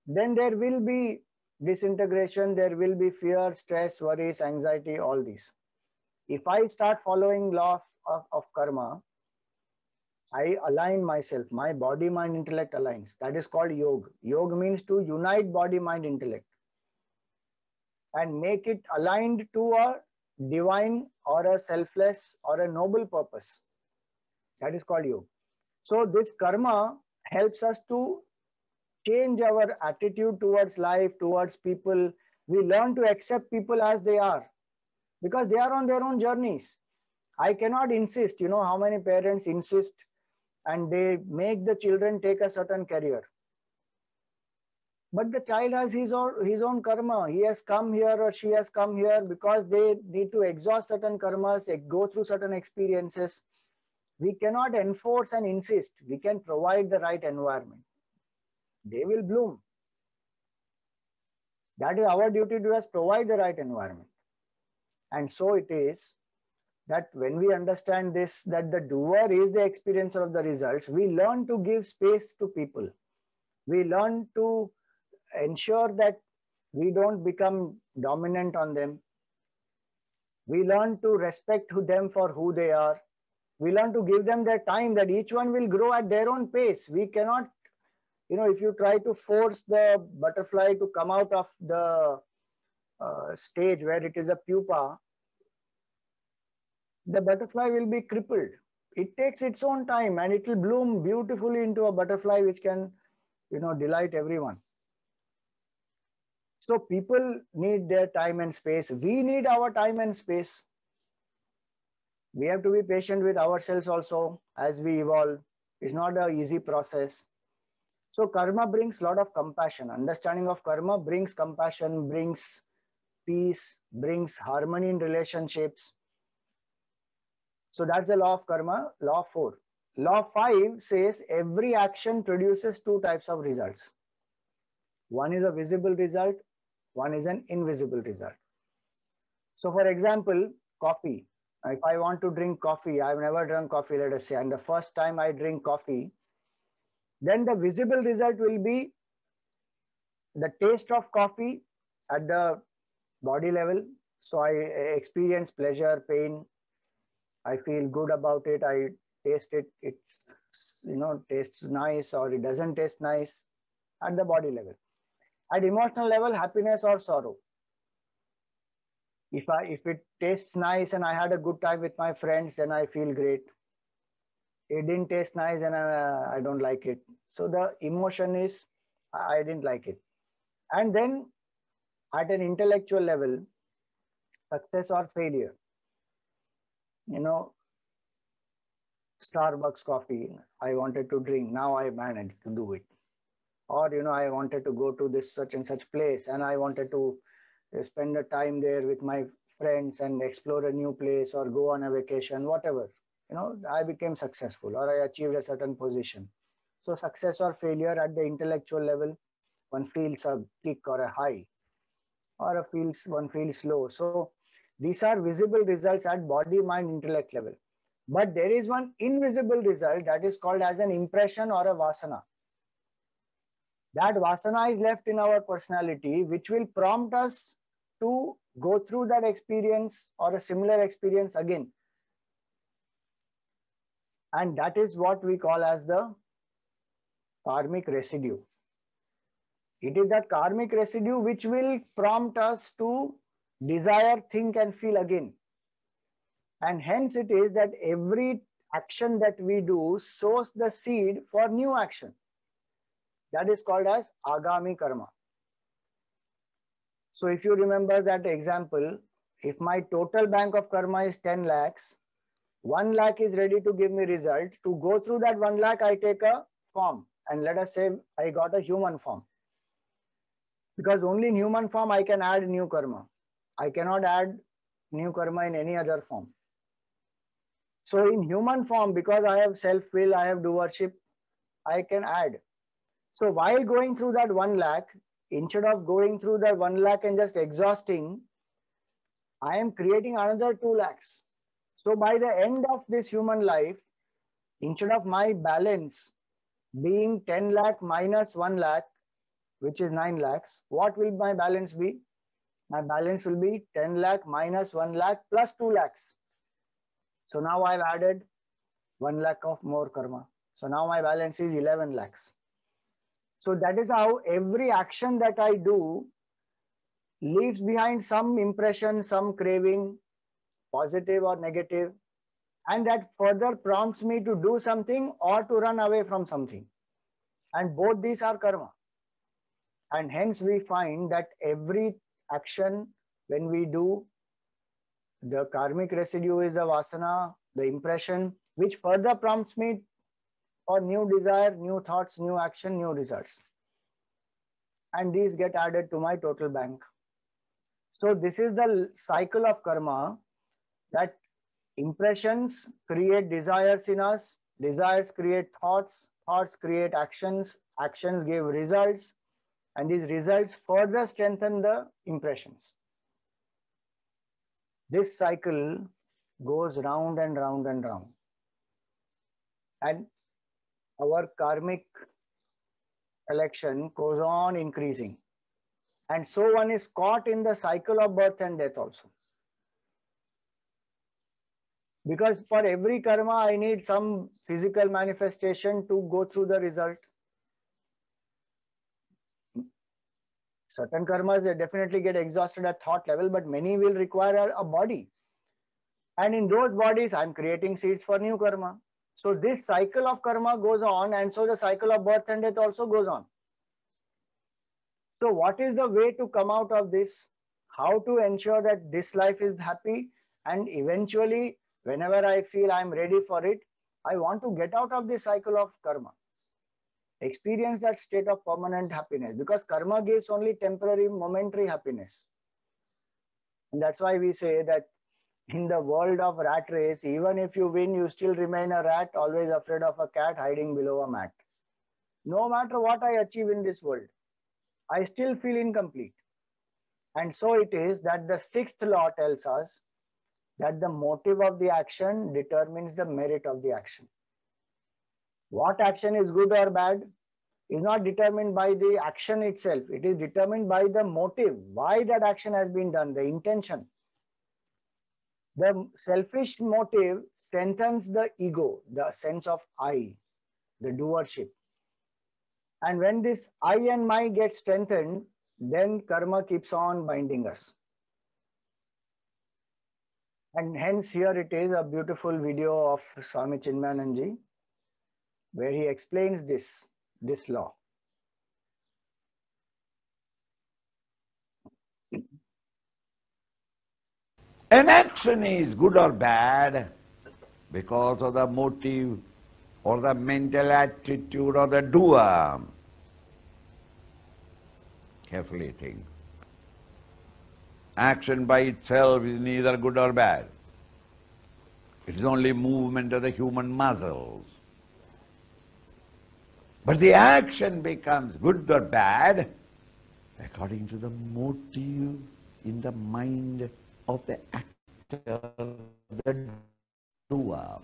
Then there will be disintegration, there will be fear, stress, worries, anxiety, all these. If I start following law of karma, I align myself, my body, mind, intellect aligns. That is called yoga. Yoga means to unite body, mind, intellect and make it aligned to a divine or a selfless or a noble purpose. That is called yoga. So this karma helps us to change our attitude towards life, towards people. We learn to accept people as they are because they are on their own journeys. I cannot insist. You know how many parents insist and they make the children take a certain career. But the child has his own karma. He has come here or she has come here because they need to exhaust certain karmas, they go through certain experiences. We cannot enforce and insist. We can provide the right environment. They will bloom. That is our duty to us, provide the right environment. And so it is that when we understand this, that the doer is the experiencer of the results, we learn to give space to people. We learn to ensure that we don't become dominant on them. We learn to respect them for who they are. We learn to give them their time, that each one will grow at their own pace. We cannot, if you try to force the butterfly to come out of the stage where it is a pupa, the butterfly will be crippled. It takes its own time and it will bloom beautifully into a butterfly which can, delight everyone. So people need their time and space. We need our time and space. We have to be patient with ourselves also as we evolve. It's not an easy process. So karma brings a lot of compassion. Understanding of karma brings compassion, brings peace, brings harmony in relationships. So that's the law of karma, law 4. Law 5 says every action produces two types of results. One is a visible result, one is an invisible result. So for example, coffee. If I want to drink coffee, I've never drunk coffee, let us say, and the first time I drink coffee, then the visible result will be the taste of coffee at the body level. So I experience pleasure, pain. I feel good about it. I taste it. It's, tastes nice or it doesn't taste nice at the body level. At emotional level, happiness or sorrow. If it tastes nice and I had a good time with my friends, then I feel great. It didn't taste nice and I don't like it. So the emotion is, I didn't like it. And then at an intellectual level, success or failure. Starbucks coffee, I wanted to drink. Now I managed to do it. Or, I wanted to go to this such and such place and I wanted to spend a time there with my friends and explore a new place or go on a vacation, whatever. I became successful or I achieved a certain position. So success or failure at the intellectual level, one feels a kick or a high. or one feels slow. So these are visible results at body, mind, intellect level. But there is one invisible result that is called as an impression or a vasana. That vasana is left in our personality, which will prompt us to go through that experience or a similar experience again. And that is what we call as the karmic residue. It is that karmic residue which will prompt us to desire, think, and feel again. And hence it is that every action that we do sows the seed for new action. That is called as agami karma. So if you remember that example, if my total bank of karma is 10 lakhs, 1 lakh is ready to give me result. To go through that 1 lakh, I take a form. And let us say I got a human form. Because only in human form I can add new karma. I cannot add new karma in any other form. So in human form, because I have self-will, I have doership, I can add. So while going through that 1 lakh, instead of going through that 1 lakh and just exhausting, I am creating another 2 lakhs. So by the end of this human life, instead of my balance being 10 lakh minus 1 lakh, which is 9 lakhs, what will my balance be? My balance will be 10 lakh minus 1 lakh plus 2 lakhs. So now I've added 1 lakh of more karma. So now my balance is 11 lakhs. So that is how every action that I do leaves behind some impression, some craving, positive or negative, and that further prompts me to do something or to run away from something. And both these are karma. And hence we find that every action when we do, the karmic residue is a vasana, the impression, which further prompts me for new desire, new thoughts, new action, new results. And these get added to my total bank. So this is the cycle of karma, that impressions create desires in us, desires create thoughts, thoughts create actions, actions give results, and these results further strengthen the impressions. This cycle goes round and round and round. And our karmic collection goes on increasing. And so one is caught in the cycle of birth and death also. Because for every karma, I need some physical manifestation to go through the result. Certain karmas, they definitely get exhausted at thought level, but many will require a body. And in those bodies, I'm creating seeds for new karma. So this cycle of karma goes on, and so the cycle of birth and death also goes on. So what is the way to come out of this? How to ensure that this life is happy, and eventually, whenever I feel I'm ready for it, I want to get out of this cycle of karma. Experience that state of permanent happiness, because karma gives only temporary, momentary happiness. And that's why we say that in the world of rat race, even if you win, you still remain a rat, always afraid of a cat hiding below a mat. No matter what I achieve in this world, I still feel incomplete. And so it is that the sixth law tells us that the motive of the action determines the merit of the action. What action is good or bad is not determined by the action itself. It is determined by the motive, why that action has been done, the intention. The selfish motive strengthens the ego, the sense of I, the doership. And when this I and my gets strengthened, then karma keeps on binding us. And hence here it is a beautiful video of Swami Chinmayananji, where he explains this law. An action is good or bad because of the motive or the mental attitude of the doer. Carefully think. Action by itself is neither good or bad. It is only movement of the human muscles. But the action becomes good or bad according to the motive in the mind of the actor, the doer.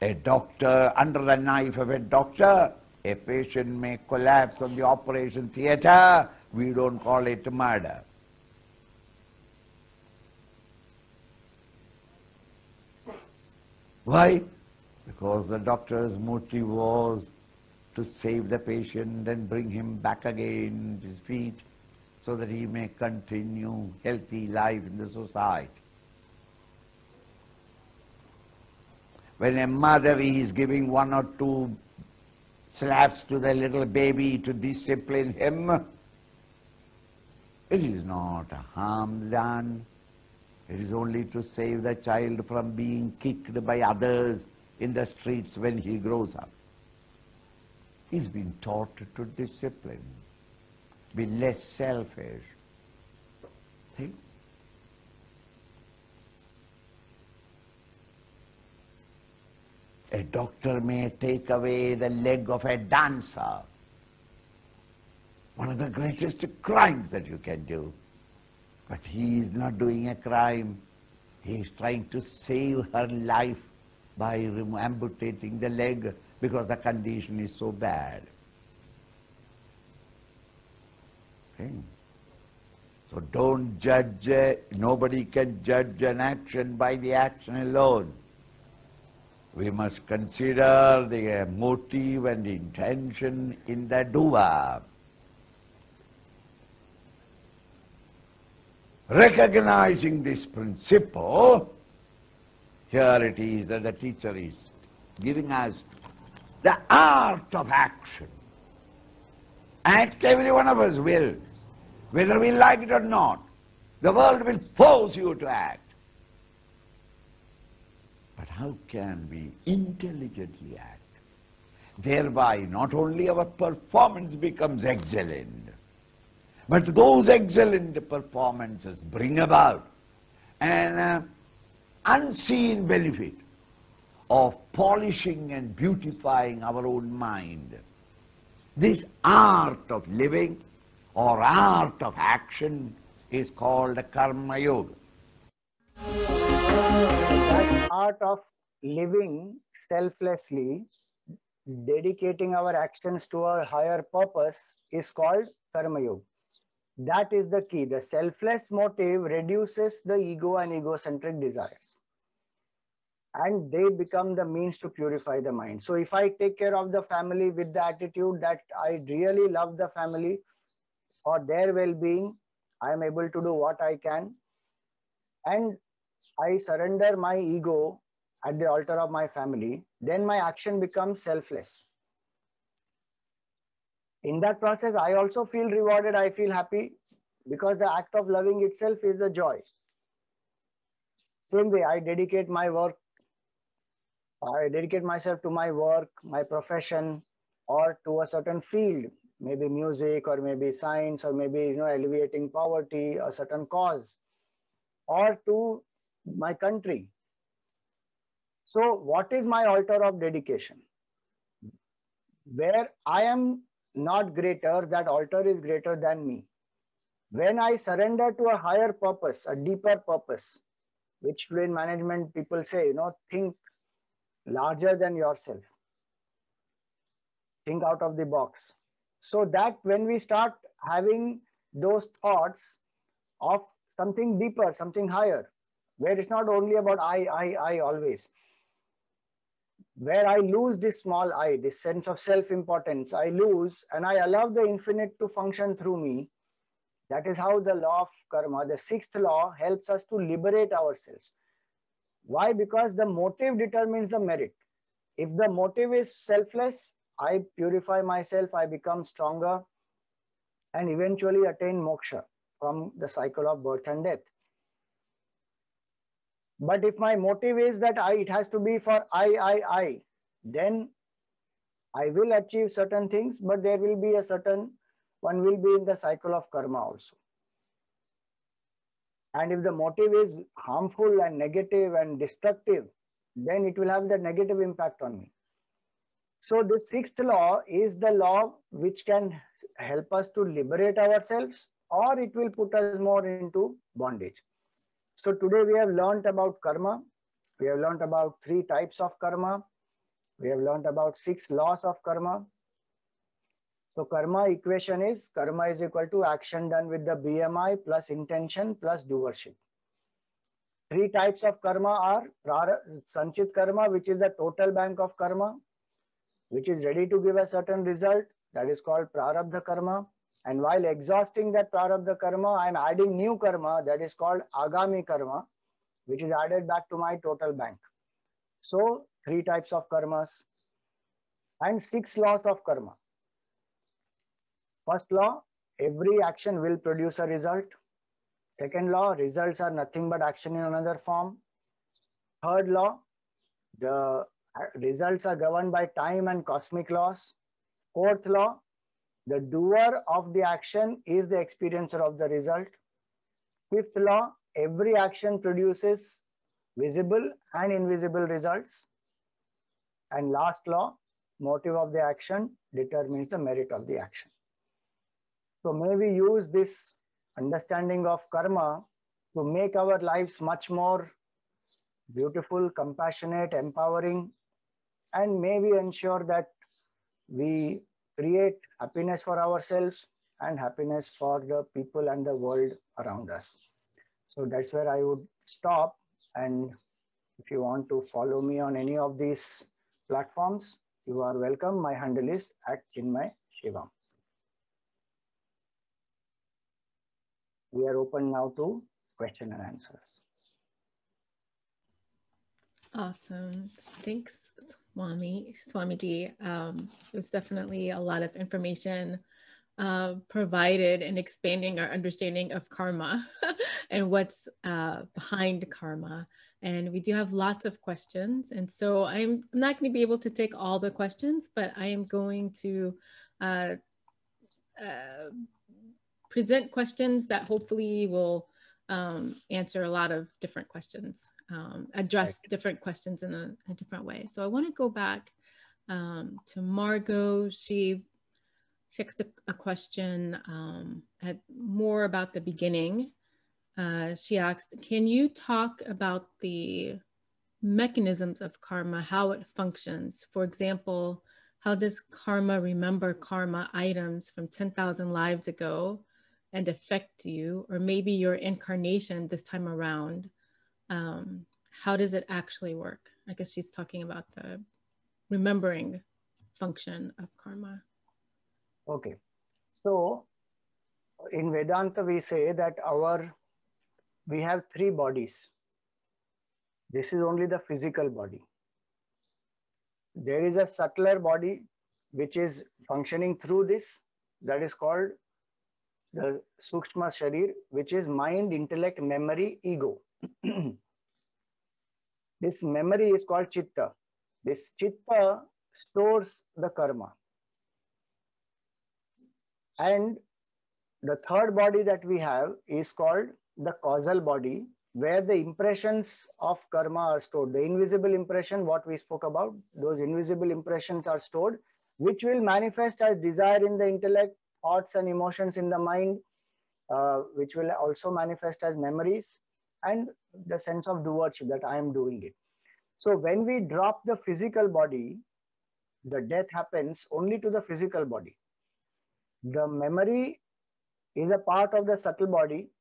A doctor, under the knife of a doctor, a patient may collapse on the operation theatre. We don't call it murder. Why? Because the doctor's motive was to save the patient and bring him back again to his feet so that he may continue healthy life in the society. When a mother is giving 1 or 2 slaps to the little baby to discipline him, it is not a harm done. It is only to save the child from being kicked by others in the streets when he grows up. He's been taught to discipline, be less selfish. See? A doctor may take away the leg of a dancer, one of the greatest crimes that you can do. But he is not doing a crime. He is trying to save her life by amputating the leg because the condition is so bad. Okay. So don't judge, nobody can judge an action by the action alone. We must consider the motive and intention in the doer. Recognizing this principle, here it is that the teacher is giving us the art of action. Act, every one of us will, whether we like it or not. The world will force you to act. But how can we intelligently act? Thereby not only our performance becomes excellent, but those excellent performances bring about an unseen benefit of polishing and beautifying our own mind. This art of living or art of action is called Karma Yoga. That art of living selflessly, dedicating our actions to a higher purpose is called Karma Yoga. That is the key. The selfless motive reduces the ego and egocentric desires, and they become the means to purify the mind. So if I take care of the family with the attitude that I really love the family, for their well-being, I am able to do what I can, and I surrender my ego at the altar of my family, then my action becomes selfless. In that process, I also feel rewarded, I feel happy, because the act of loving itself is the joy. Same way, I dedicate myself to my work, my profession, or to a certain field, maybe music, or maybe science, or maybe alleviating poverty, a certain cause, or to my country. So what is my altar of dedication? Where I am not greater, that altar is greater than me. When I surrender to a higher purpose, a deeper purpose, which in management people say, think larger than yourself. Think out of the box. So that when we start having those thoughts of something deeper, something higher, where it's not only about I always, where I lose this small I, this sense of self-importance, I lose, and I allow the infinite to function through me. That is how the law of karma, the 6th law, helps us to liberate ourselves. Why? Because the motive determines the merit. If the motive is selfless, I purify myself, I become stronger, and eventually attain moksha from the cycle of birth and death. But if my motive is that it has to be for I, then I will achieve certain things, but there will be one will be in the cycle of karma also. And if the motive is harmful and negative and destructive, then it will have the negative impact on me. So the sixth law is the law which can help us to liberate ourselves, or it will put us more into bondage. So today we have learnt about karma. We have learnt about 3 types of karma. We have learnt about 6 laws of karma. So karma equation is karma is equal to action done with the BMI plus intention plus doership. 3 types of karma are Sanchit karma, which is the total bank of karma, which is ready to give a certain result. That is called prarabdha karma. And while exhausting that prarabdha karma, I am adding new karma, that is called agami karma, which is added back to my total bank. So 3 types of karmas and 6 laws of karma. First law, every action will produce a result. Second law, results are nothing but action in another form. Third law, the results are governed by time and cosmic laws. Fourth law, the doer of the action is the experiencer of the result. Fifth law, every action produces visible and invisible results. And last law, motive of the action determines the merit of the action. So may we use this understanding of karma to make our lives much more beautiful, compassionate, empowering, and may we ensure that we create happiness for ourselves and happiness for the people and the world around us. So that's where I would stop. And if you want to follow me on any of these platforms, you are welcome. My handle is @ChinmayShivam. We are open now to question and answers. Awesome. Thanks, Swamiji. It was definitely a lot of information provided in expanding our understanding of karma and what's behind karma. And we do have lots of questions. And so I'm not going to be able to take all the questions, but I am going to present questions that hopefully will answer a lot of different questions, address different questions in a different way. So I want to go back to Margot. She asked a question more about the beginning. She asked, can you talk about the mechanisms of karma, how it functions? For example, how does karma remember karma items from 10,000 lives ago and affect you, or maybe your incarnation this time around? How does it actually work? I guess she's talking about the remembering function of karma. Okay. So in Vedanta, we say that we have 3 bodies. This is only the physical body. There is a subtler body which is functioning through this, that is called the Sukshma Sharir, which is mind, intellect, memory, ego. This memory is called Chitta. This Chitta stores the karma. And the third body that we have is called the causal body, where the impressions of karma are stored. The invisible impression, what we spoke about, those invisible impressions are stored, which will manifest as desire in the intellect, thoughts and emotions in the mind, which will also manifest as memories, and the sense of doership, that I am doing it. So when we drop the physical body, the death happens only to the physical body. The memory is a part of the subtle body.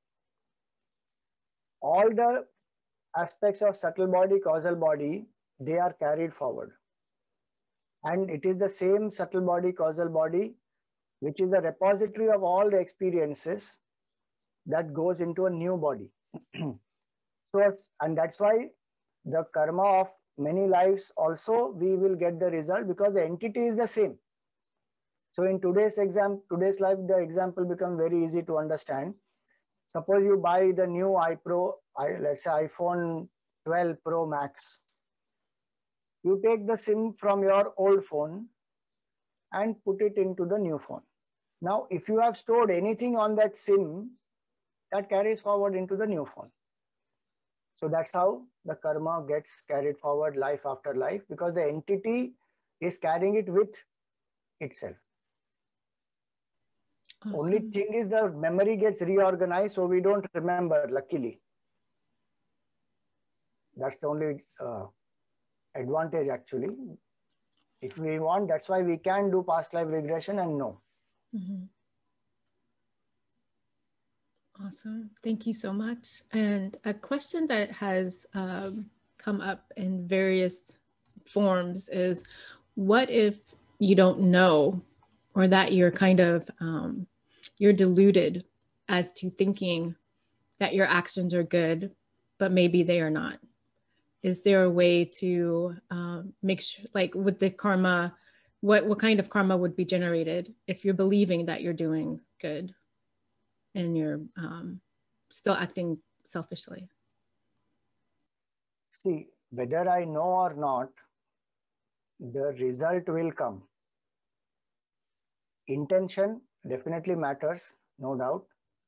All the aspects of subtle body, causal body, they are carried forward. And it is the same subtle body, causal body, which is the repository of all the experiences that goes into a new body. So, and that's why the karma of many lives also we will get the result, because the entity is the same. So in today's life, the example becomes very easy to understand. Suppose you buy the new let's say iPhone 12 Pro Max. You take the SIM from your old phone and put it into the new phone. Now, if you have stored anything on that SIM, that carries forward into the new phone. So that's how the karma gets carried forward life after life, because the entity is carrying it with itself. Awesome. Only thing is the memory gets reorganized, so we don't remember, luckily. That's the only advantage, actually. If we want, that's why we can do past life regression and know. Mm-hmm. Awesome. Thank you so much. And a question that has come up in various forms is, what if you don't know, or that you're kind of, you're deluded as to thinking that your actions are good, but maybe they are not? Is there a way to make sure, like with the karma, what kind of karma would be generated if you're believing that you're doing good and you're still acting selfishly? See, whether I know or not, the result will come. Intention definitely matters, no doubt,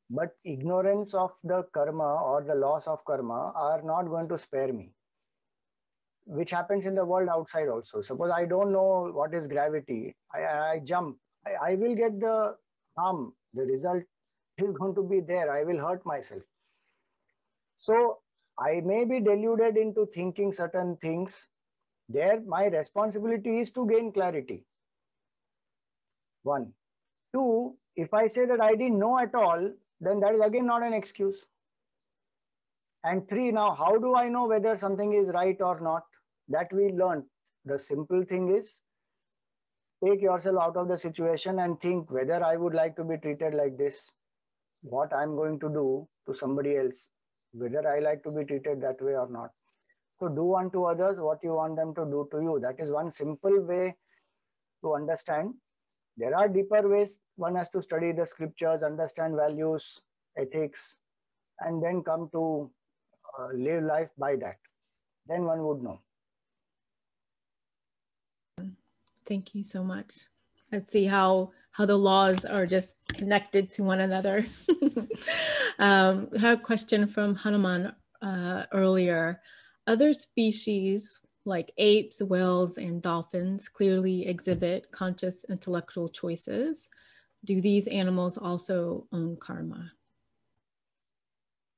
but ignorance of the karma or the loss of karma are not going to spare me, which happens in the world outside also. Suppose I don't know what is gravity, I jump, I will get the harm. The result is going to be there. I will hurt myself. So I may be deluded into thinking certain things. There, my responsibility is to gain clarity. 1. 2, if I say that I didn't know at all, then that is again not an excuse. And 3, now how do I know whether something is right or not? That we learned. The simple thing is, take yourself out of the situation and think whether I would like to be treated like this, what I'm going to do to somebody else, whether I like to be treated that way or not. So do unto others what you want them to do to you. That is one simple way to understand. There are deeper ways. One has to study the scriptures, understand values, ethics, and then come to live life by that. Then one would know. Thank you so much. Let's see how the laws are just connected to one another. I have a question from Hanuman earlier. Other species like apes, whales, and dolphins clearly exhibit conscious intellectual choices. Do these animals also own karma?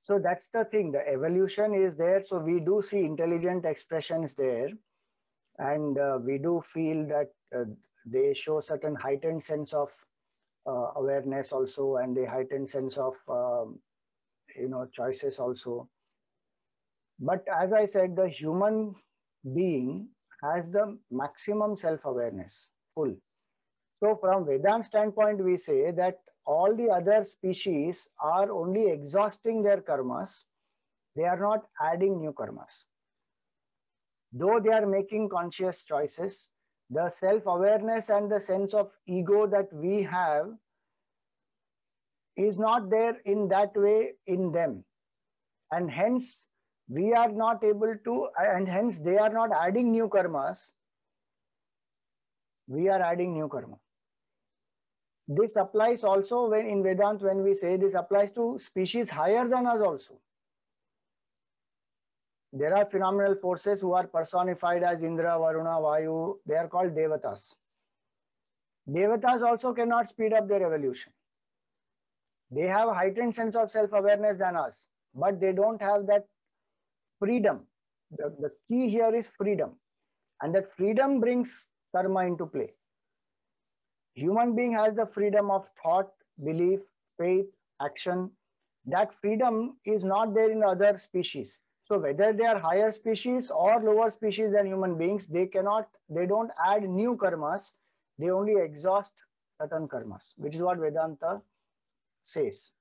So that's the thing. The evolution is there. So we do see intelligent expressions there. And we do feel that they show certain heightened sense of awareness also, and the heightened sense of choices also. But as I said, the human being has the maximum self-awareness, full. So from Vedanta standpoint, we say that all the other species are only exhausting their karmas. They are not adding new karmas. Though they are making conscious choices, the self-awareness and the sense of ego that we have is not there in that way in them. And hence, we are not able to, and hence they are not adding new karmas. We are adding new karma. This applies also when in Vedanta, when we say this applies to species higher than us also. There are phenomenal forces who are personified as Indra, Varuna, Vayu. They are called Devatas. Devatas also cannot speed up their evolution. They have a heightened sense of self-awareness than us, but they don't have that freedom. The key here is freedom. And that freedom brings karma into play. Human being has the freedom of thought, belief, faith, action. That freedom is not there in other species. So whether they are higher species or lower species than human beings, they don't add new karmas. They only exhaust certain karmas, which is what Vedanta says.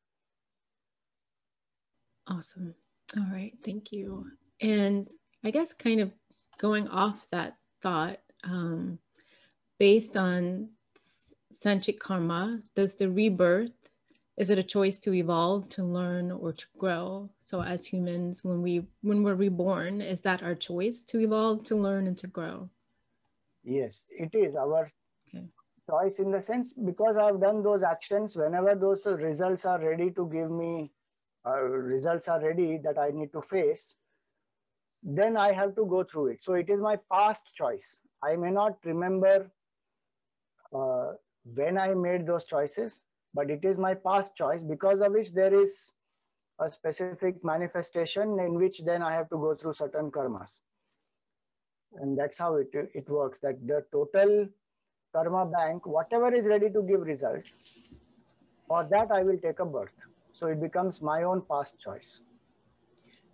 Awesome. All right. Thank you. And I guess kind of going off that thought, based on Sanchit karma, does the rebirth, is it a choice to evolve, to learn, or to grow? So as humans, when we're reborn, is that our choice to evolve, to learn, and to grow? Yes, it is our choice in the sense, because I've done those actions, whenever those results are ready to give me, results are ready that I need to face, then I have to go through it. So it is my past choice. I may not remember when I made those choices, but it is my past choice, because of which there is a specific manifestation in which then I have to go through certain karmas. And that's how it works, that the total karma bank, whatever is ready to give result, for that I will take a birth. So it becomes my own past choice.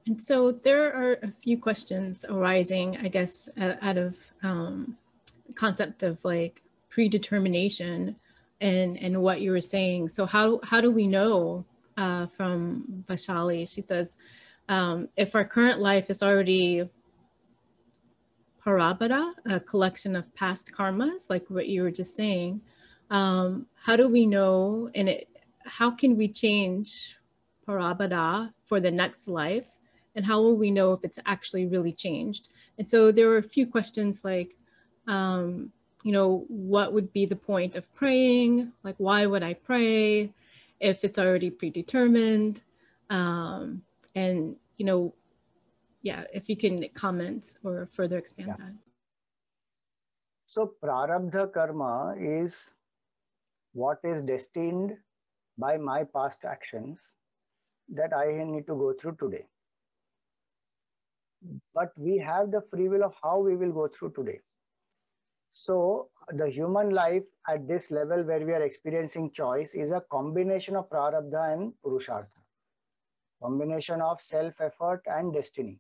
And so there are a few questions arising, I guess, out of the concept of like predetermination and what you were saying. So how do we know, from Vaishali, she says, if our current life is already Prarabdha, a collection of past karmas, like what you were just saying, how do we know, and how can we change Prarabdha for the next life? And how will we know if it's actually really changed? And so there were a few questions like, you know, what would be the point of praying? Like, why would I pray if it's already predetermined? And, you know, yeah, if you can comment or further expand that. So prarabdha karma is what is destined by my past actions that I need to go through today. But we have the free will of how we will go through today. So the human life at this level where we are experiencing choice is a combination of prarabdha and purushartha. Combination of self-effort and destiny.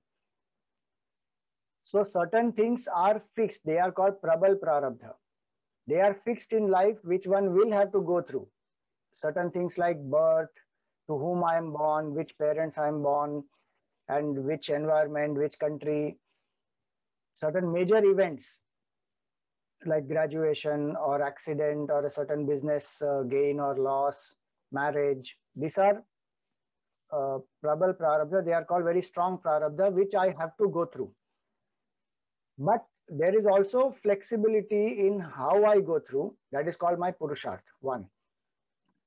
So certain things are fixed. They are called prabal prarabdha. They are fixed in life, which one will have to go through. Certain things like birth, to whom I am born, which parents I am born, and which environment, which country. Certain major events like graduation or accident or a certain business gain or loss, marriage. These are prabal prarabdha. They are called very strong prarabdha, which I have to go through. But there is also flexibility in how I go through. That is called my purushartha, 1.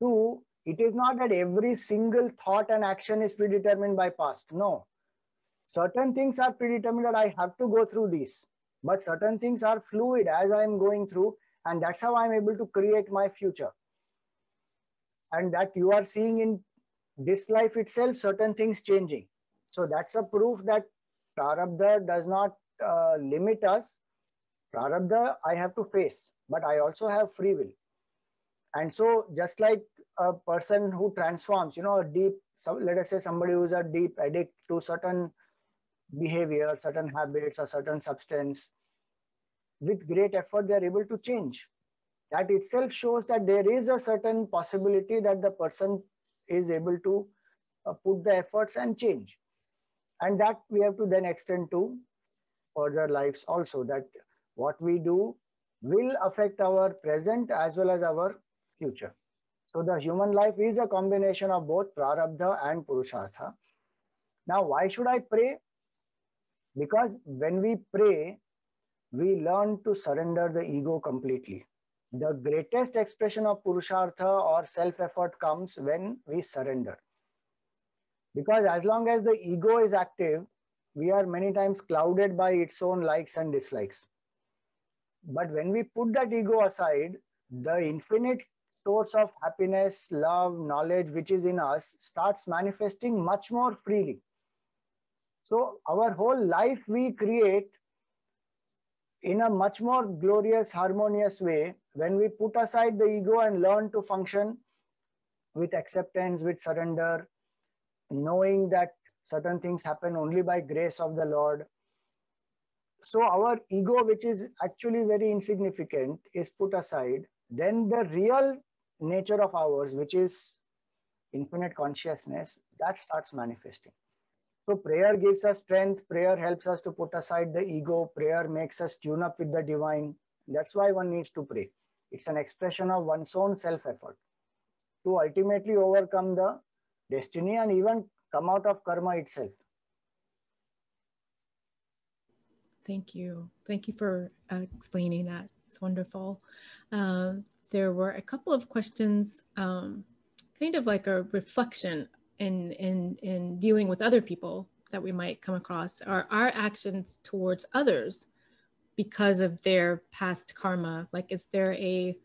2, it is not that every single thought and action is predetermined by past. No. Certain things are predetermined that I have to go through these. But certain things are fluid as I am going through. And that's how I'm able to create my future. And that you are seeing in this life itself, certain things changing. So that's a proof that prarabdha does not limit us. Prarabdha I have to face, but I also have free will. And so just like a person who transforms, you know, a deep, let us say somebody who's a deep addict to certain behavior, certain habits, or certain substance, with great effort, they are able to change. That itself shows that there is a certain possibility that the person is able to put the efforts and change. And that we have to then extend to further lives also, that what we do will affect our present as well as our future. So the human life is a combination of both prarabdha and purushartha. Now, why should I pray? Because when we pray, we learn to surrender the ego completely. The greatest expression of purushartha or self-effort comes when we surrender. Because as long as the ego is active, we are many times clouded by its own likes and dislikes. But when we put that ego aside, the infinite source of happiness, love, knowledge, which is in us, starts manifesting much more freely. So our whole life we create in a much more glorious, harmonious way when we put aside the ego and learn to function with acceptance, with surrender, knowing that certain things happen only by grace of the Lord. So our ego, which is actually very insignificant, is put aside. Then the real nature of ours, which is infinite consciousness, that starts manifesting. So prayer gives us strength. Prayer helps us to put aside the ego. Prayer makes us tune up with the divine. That's why one needs to pray. It's an expression of one's own self-effort to ultimately overcome the destiny and even come out of karma itself. Thank you. Thank you for explaining that. It's wonderful. There were a couple of questions, kind of like a reflection in dealing with other people that we might come across. Are our actions towards others because of their past karma? Like, is there a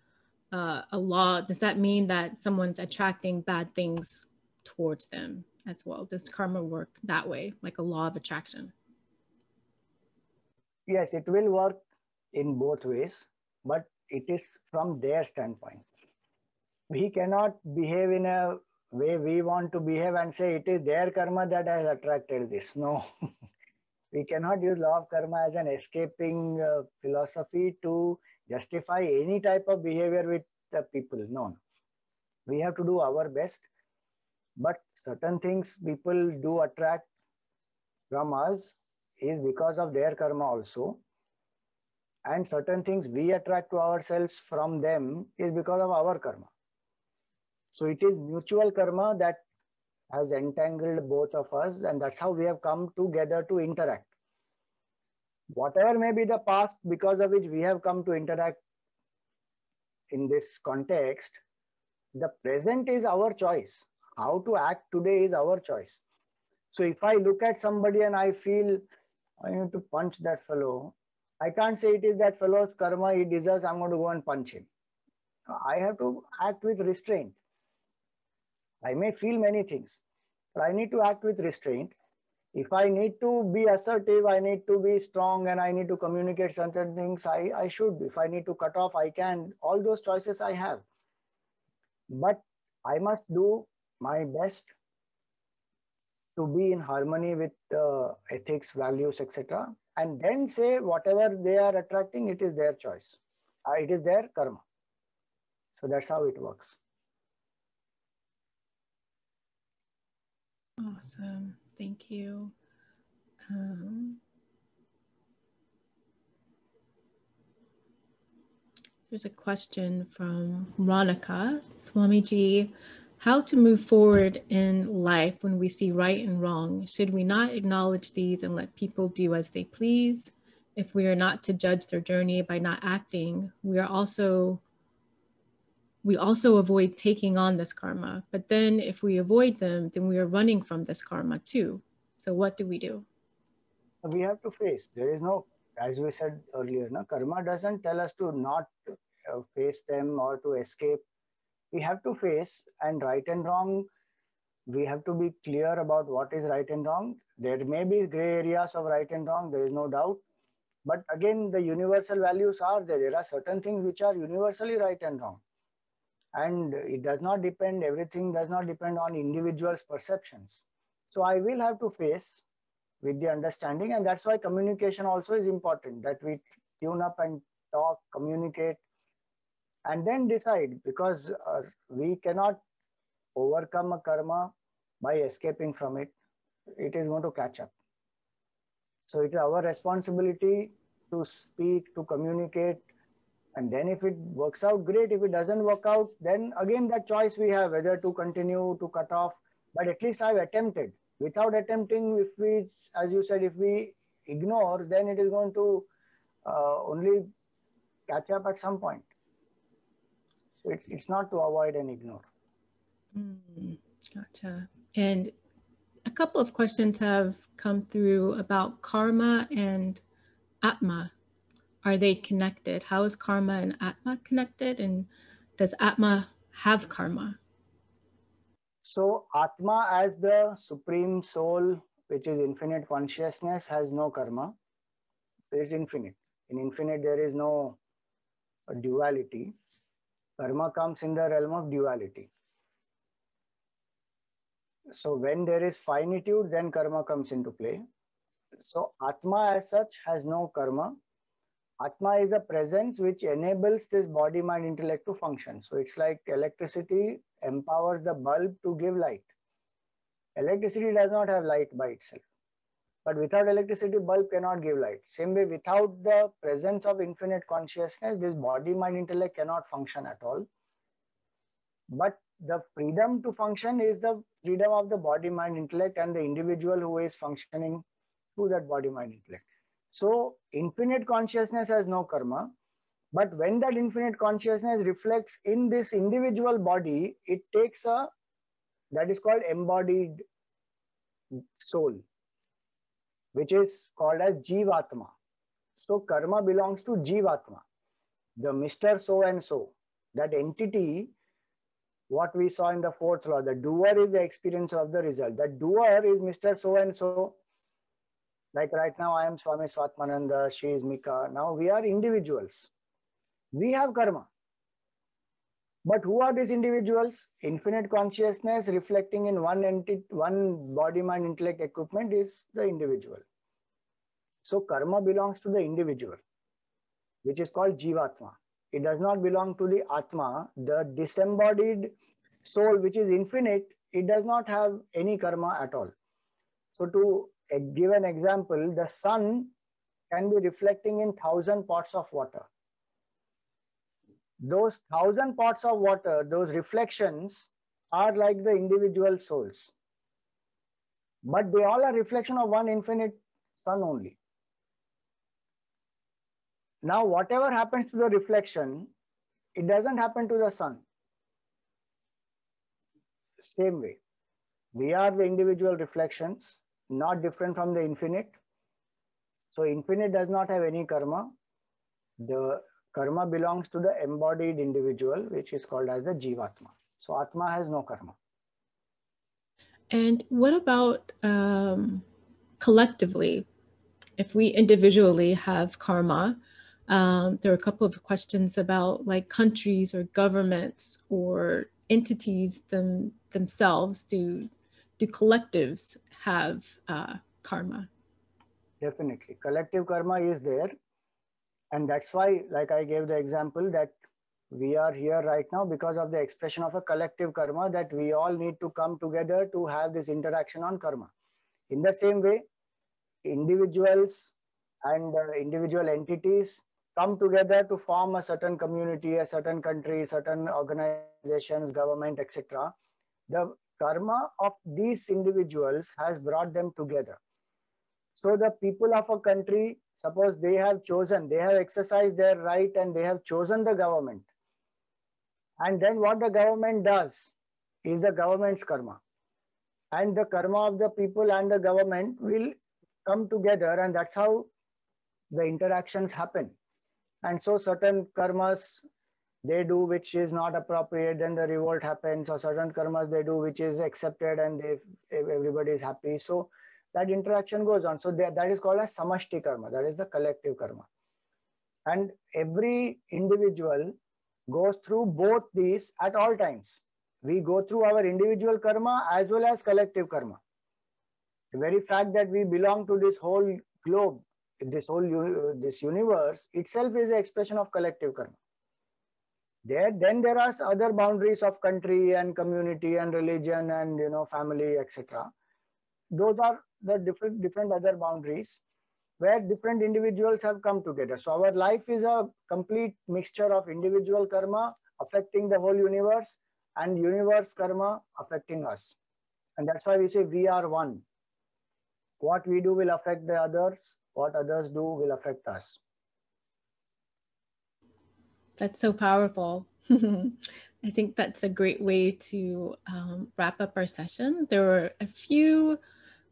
law? Does that mean that someone's attracting bad things towards them as well? Does karma work that way, like a law of attraction? Yes, it will work in both ways, but it is from their standpoint. We cannot behave in a way we want to behave and say it is their karma that has attracted this. No. We cannot use law of karma as an escaping philosophy to justify any type of behavior with the people. No. We have to do our best, but certain things people do attract from us is because of their karma also, and certain things we attract to ourselves from them is because of our karma. So it is mutual karma that has entangled both of us, and that's how we have come together to interact. Whatever may be the past because of which we have come to interact in this context, the present is our choice. How to act today is our choice. So if I look at somebody and I feel I need to punch that fellow, I can't say it is that fellow's karma, he deserves, I'm going to go and punch him. I have to act with restraint. I may feel many things, but I need to act with restraint. If I need to be assertive, I need to be strong, and I need to communicate certain things, I should. If I need to cut off, I can. All those choices I have. But I must do my best to be in harmony with ethics, values, etc. And then say whatever they are attracting, it is their choice. It is their karma. So that's how it works. Awesome. Thank you. There's a question from Ronika. Swamiji, how to move forward in life when we see right and wrong? Should we not acknowledge these and let people do as they please? If we are not to judge their journey by not acting, we also avoid taking on this karma. But then if we avoid them, then we are running from this karma too. So what do we do? We have to face. There is no, as we said earlier, no, karma doesn't tell us to not face them or to escape. We have to face, and right and wrong, we have to be clear about what is right and wrong. There may be gray areas of right and wrong, there is no doubt. But again, the universal values are there. There are certain things which are universally right and wrong. And it does not depend, everything does not depend on individuals' perceptions. So I will have to face with the understanding, and that's why communication also is important, that we tune up and talk, communicate, and then decide, because we cannot overcome a karma by escaping from it. It is going to catch up. So it is our responsibility to speak, to communicate, and then if it works out, great. If it doesn't work out, then again that choice we have, whether to continue, to cut off, but at least I've attempted. Without attempting, if we, as you said, if we ignore, then it is going to only catch up at some point. So it's not to avoid and ignore. Gotcha. And a couple of questions have come through about karma and Atma. Are they connected? How is karma and Atma connected? And does Atma have karma? So Atma, as the supreme soul, which is infinite consciousness, has no karma. It is infinite. In infinite, there is no duality. Karma comes in the realm of duality. So when there is finitude, then karma comes into play. So Atma as such has no karma. Atma is a presence which enables this body, mind, intellect to function. So it's like electricity empowers the bulb to give light. Electricity does not have light by itself. But without electricity, bulb cannot give light. Same way, without the presence of infinite consciousness, this body, mind, intellect cannot function at all. But the freedom to function is the freedom of the body, mind, intellect, and the individual who is functioning through that body, mind, intellect. So infinite consciousness has no karma, but when that infinite consciousness reflects in this individual body, it takes that is called embodied soul, which is called as Jivatma. So karma belongs to Jivatma, the Mr. So and so, that entity. What we saw in the fourth law, the doer is the experience of the result. The doer is Mr. So and so. Like right now, I am Swami Swatmananda, she is Mika. Now we are individuals. We have karma. But who are these individuals? Infinite consciousness reflecting in one entity, one body, mind, intellect, equipment is the individual. So karma belongs to the individual, which is called Jivatma. It does not belong to the Atma, the disembodied soul, which is infinite. It does not have any karma at all. So to give an example, the sun can be reflecting in 1,000 pots of water. Those 1,000 pots of water, those reflections are like the individual souls. But they all are reflection of one infinite sun only. Now, whatever happens to the reflection, it doesn't happen to the sun. Same way. We are the individual reflections, not different from the infinite. So infinite does not have any karma. The karma belongs to the embodied individual, which is called as the Jivatma. So Atma has no karma. And what about collectively? If we individually have karma, there are a couple of questions about like countries or governments or entities themselves. Do collectives have karma? Definitely. Collective karma is there. And that's why, like I gave the example, that we are here right now because of the expression of a collective karma, that we all need to come together to have this interaction on karma. In the same way, individuals and individual entities come together to form a certain community, a certain country, certain organizations, government, etc. The karma of these individuals has brought them together. So the people of a country, suppose they have chosen, they have exercised their right and they have chosen the government. And then what the government does is the government's karma. And the karma of the people and the government will come together, and that's how the interactions happen. And so certain karmas they do which is not appropriate, then the revolt happens, or certain karmas they do which is accepted and everybody is happy. So that interaction goes on. So that is called as samashti karma, that is the collective karma. And every individual goes through both these at all times. We go through our individual karma as well as collective karma. The very fact that we belong to this whole globe, this universe itself is an expression of collective karma. Then there are other boundaries of country and community and religion and family, etc. Those are the different other boundaries where different individuals have come together. So our life is a complete mixture of individual karma affecting the whole universe and universe karma affecting us. And that's why we say we are one. What we do will affect the others, what others do will affect us. That's so powerful. I think that's a great way to wrap up our session. There were a few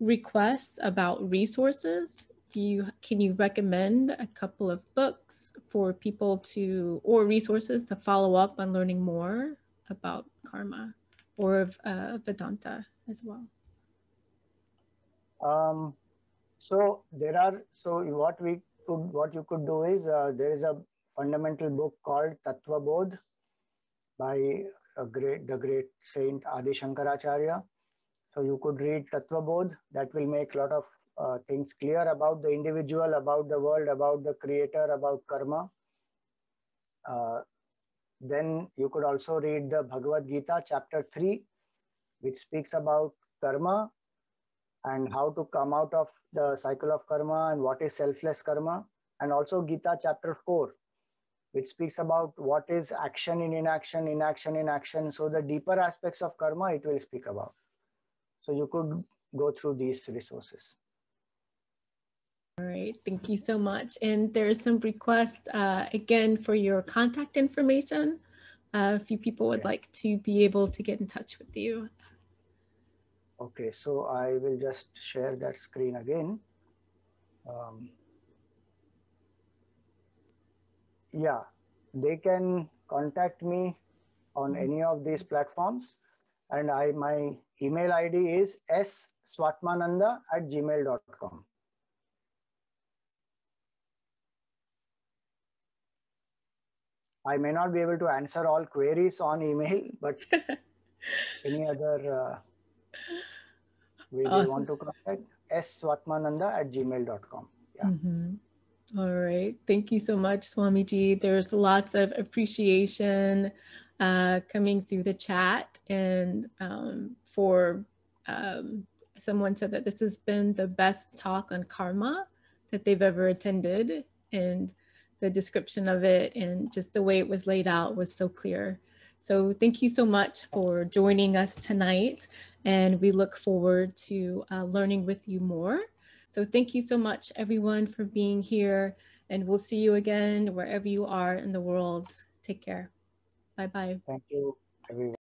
requests about resources. Can you recommend a couple of books for people or resources to follow up on learning more about karma or Vedanta as well? So what you could do is there is a fundamental book called Tattva Bodh by the great saint Adi Shankaracharya. So you could read Tattva Bodh. That will make a lot of things clear about the individual, about the world, about the creator, about karma. Then you could also read the Bhagavad Gita chapter 3, which speaks about karma and how to come out of the cycle of karma and what is selfless karma. And also Gita chapter 4, which speaks about what is action in inaction, inaction in action. So the deeper aspects of karma, it will speak about. So you could go through these resources. All right, thank you so much. And there's some requests again for your contact information. A few people would like to be able to get in touch with you. Okay, so I will just share that screen again. Yeah, they can contact me on any of these platforms, and my email ID is swatmananda@gmail.com. I may not be able to answer all queries on email, but any other way they Awesome. want to contact, swatmananda@gmail.com. Yeah. All right. Thank you so much, Swamiji. There's lots of appreciation coming through the chat. And someone said that this has been the best talk on karma that they've ever attended. And the description of it and just the way it was laid out was so clear. So thank you so much for joining us tonight. And we look forward to learning with you more. So thank you so much, everyone, for being here. And we'll see you again wherever you are in the world. Take care. Bye-bye. Thank you, everyone.